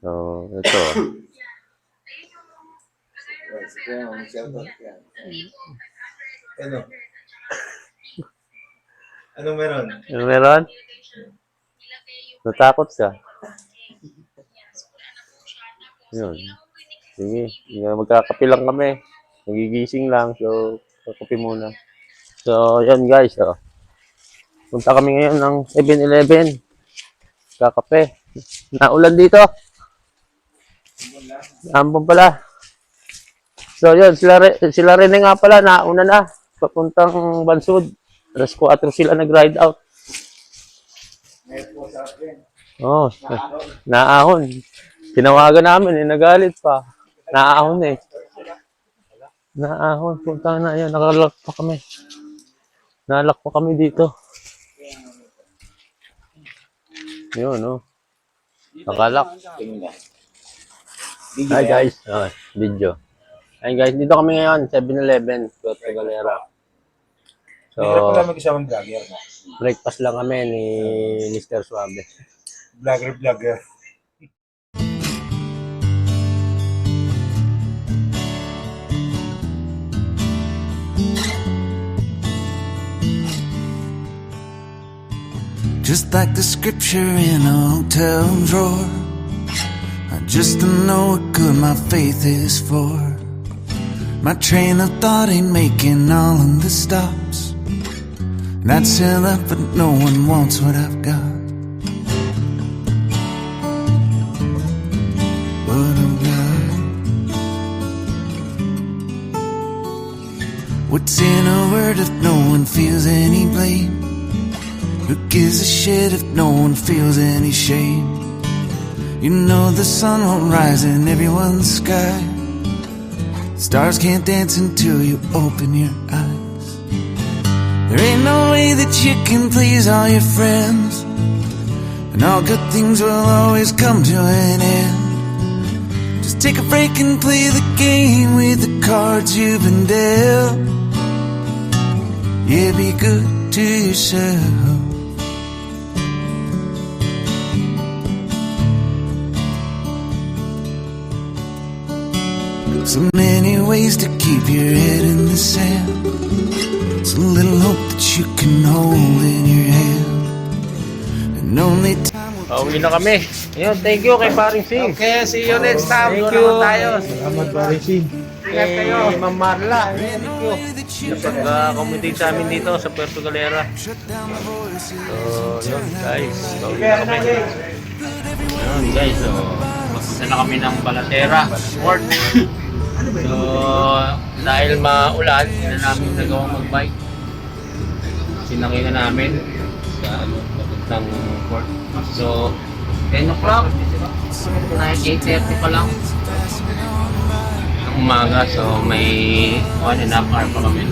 So, ito. Shout out yan. Ano? Anong meron? Ano meron? Natakot siya. Yun. Sige. Magkakape lang kami. Nagigising lang. So, kakape muna. So, yun guys. Oh. Punta kami ngayon ng 7-Eleven. Kakape. Naulan dito. Ambon pala. So, yun. Sila rin nga pala. Nauna na. Papuntang Bansud. Alas 4 sila nag-ride out. Oh, naahon. Tinawagan namin, nagalit pa. Naahon eh. Naahon, punta na yan. Nakalak pa kami. Nalak pa kami dito. Yun, oh. Nakalak. Hi guys. Video. Hi guys, dito kami ngayon, 7-Eleven, Puerto Galera. So, Hindi pala mag-isawang vlogger na. breakfast lang kami ni Mr. Suave. Vlogger. Just like the scripture in a hotel drawer, I just don't know what good my faith is for. My train of thought ain't making all of the stops, and I'd sell up, but no one wants what I've got. What I've got. What's in a word if no one feels any blame? Who gives a shit if no one feels any shame? You know the sun won't rise in everyone's sky. Stars can't dance until you open your eyes. There ain't no way that you can please all your friends, and all good things will always come to an end. Just take a break and play the game with the cards you've been dealt. Yeah, be good to yourself. So many ways to keep your head in the sand, so little hope that you can hold in your hand, and only time will Pauwi na kami. Ayun, thank you kay Paring Sing. Okay, see you next time. Thank Go you. naman tayo. Salamat, Parising. Ingat kayo. Ma'am Marla. Thank you. Napag-accommodate sa amin dito sa Puerto Galera. shut down my voice. So, yun guys. Pauwi na kami. Yun guys, so magpunta na kami ng Balatera Sport. So, dahil maulan, hindi na namin nagawang mag-bike. Sinakay na namin sa papuntang port. So, 10 o'clock. 8:30 pa lang ng umaga. So, may 1.5 hour pa kami.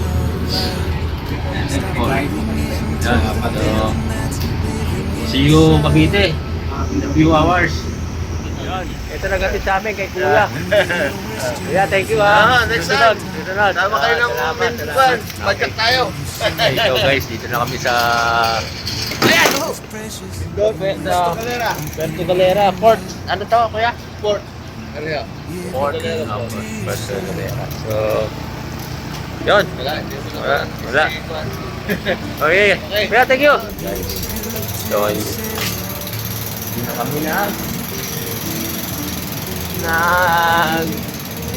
So, see you Cavite in a few hours. Ito na gatid sa amin kay Kuya. Kuya, thank you ha. Next time. Susunod. Tama kayo ng mintuan. Budget tayo. So guys, dito na kami sa Puerto Galera Port. Ano to, Kuya? Port. Port Galera. So, yun. Wala. Okay. Kuya, thank you. So, hindi na kami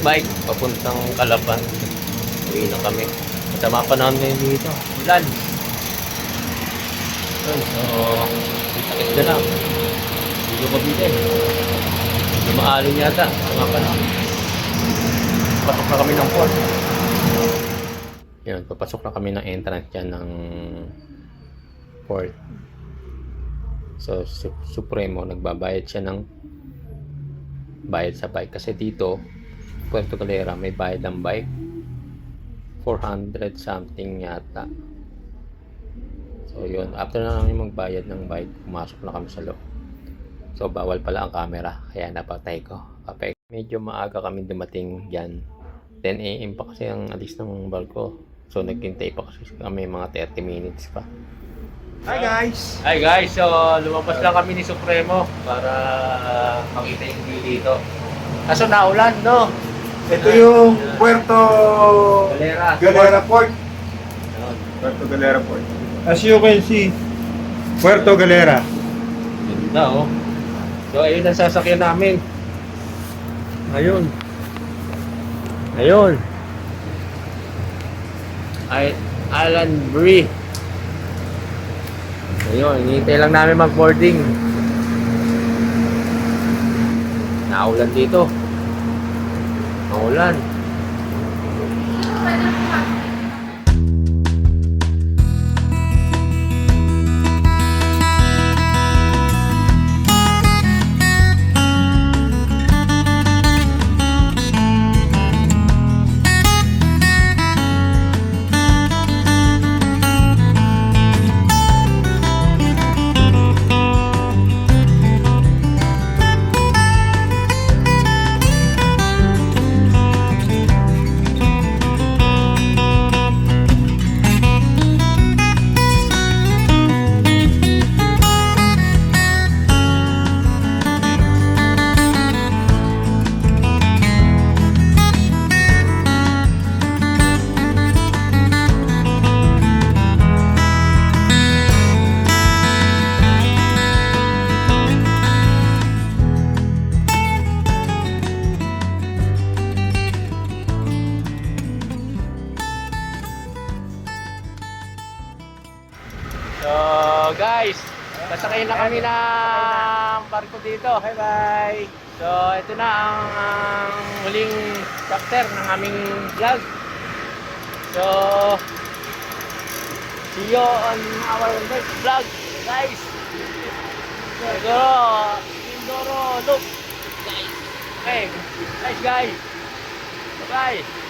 bike papuntang Calapan. Uwi na kami. Masama pa namin dito. Ulan. So, sakit na lang. Dito ko dito eh. Lumaalon yata. Masama pa namin. Pasok na kami ng port. Yun, papasok na kami ng entrance dyan ng port. So, Supremo, nagbabayad siya ng bayad sa bike kasi dito Puerto Galera may bayad ng bike 400 something yata. So yun, after na namin magbayad ng bike, pumasok na kami sa loob. So bawal pala ang camera kaya napatay ko. Medyo maaga kami dumating dyan, 10 AM pa kasi ang alis ng barko. So naghintay pa kasi kami mga 30 minutes pa. Hi guys! Hi guys, so lumabas lang kami ni Supremo para makita yung view dito. Kaso naulan, no? Ito yung Puerto Galera Port. Ayun. Puerto Galera Port. As you can see, Puerto Galera. Ganda, oh. So ayun ang sasakyan namin. Ayun. Island Breeze. Ayun, hinihintay lang namin mag-boarding. Naulan dito. Naulan. Nasakay na kami ng barko dito. Bye-bye! So, ito na ang huling chapter ng aming vlog. So, see you on our next vlog, guys. Siguro, Mindoro look. Okay, guys. Bye-bye.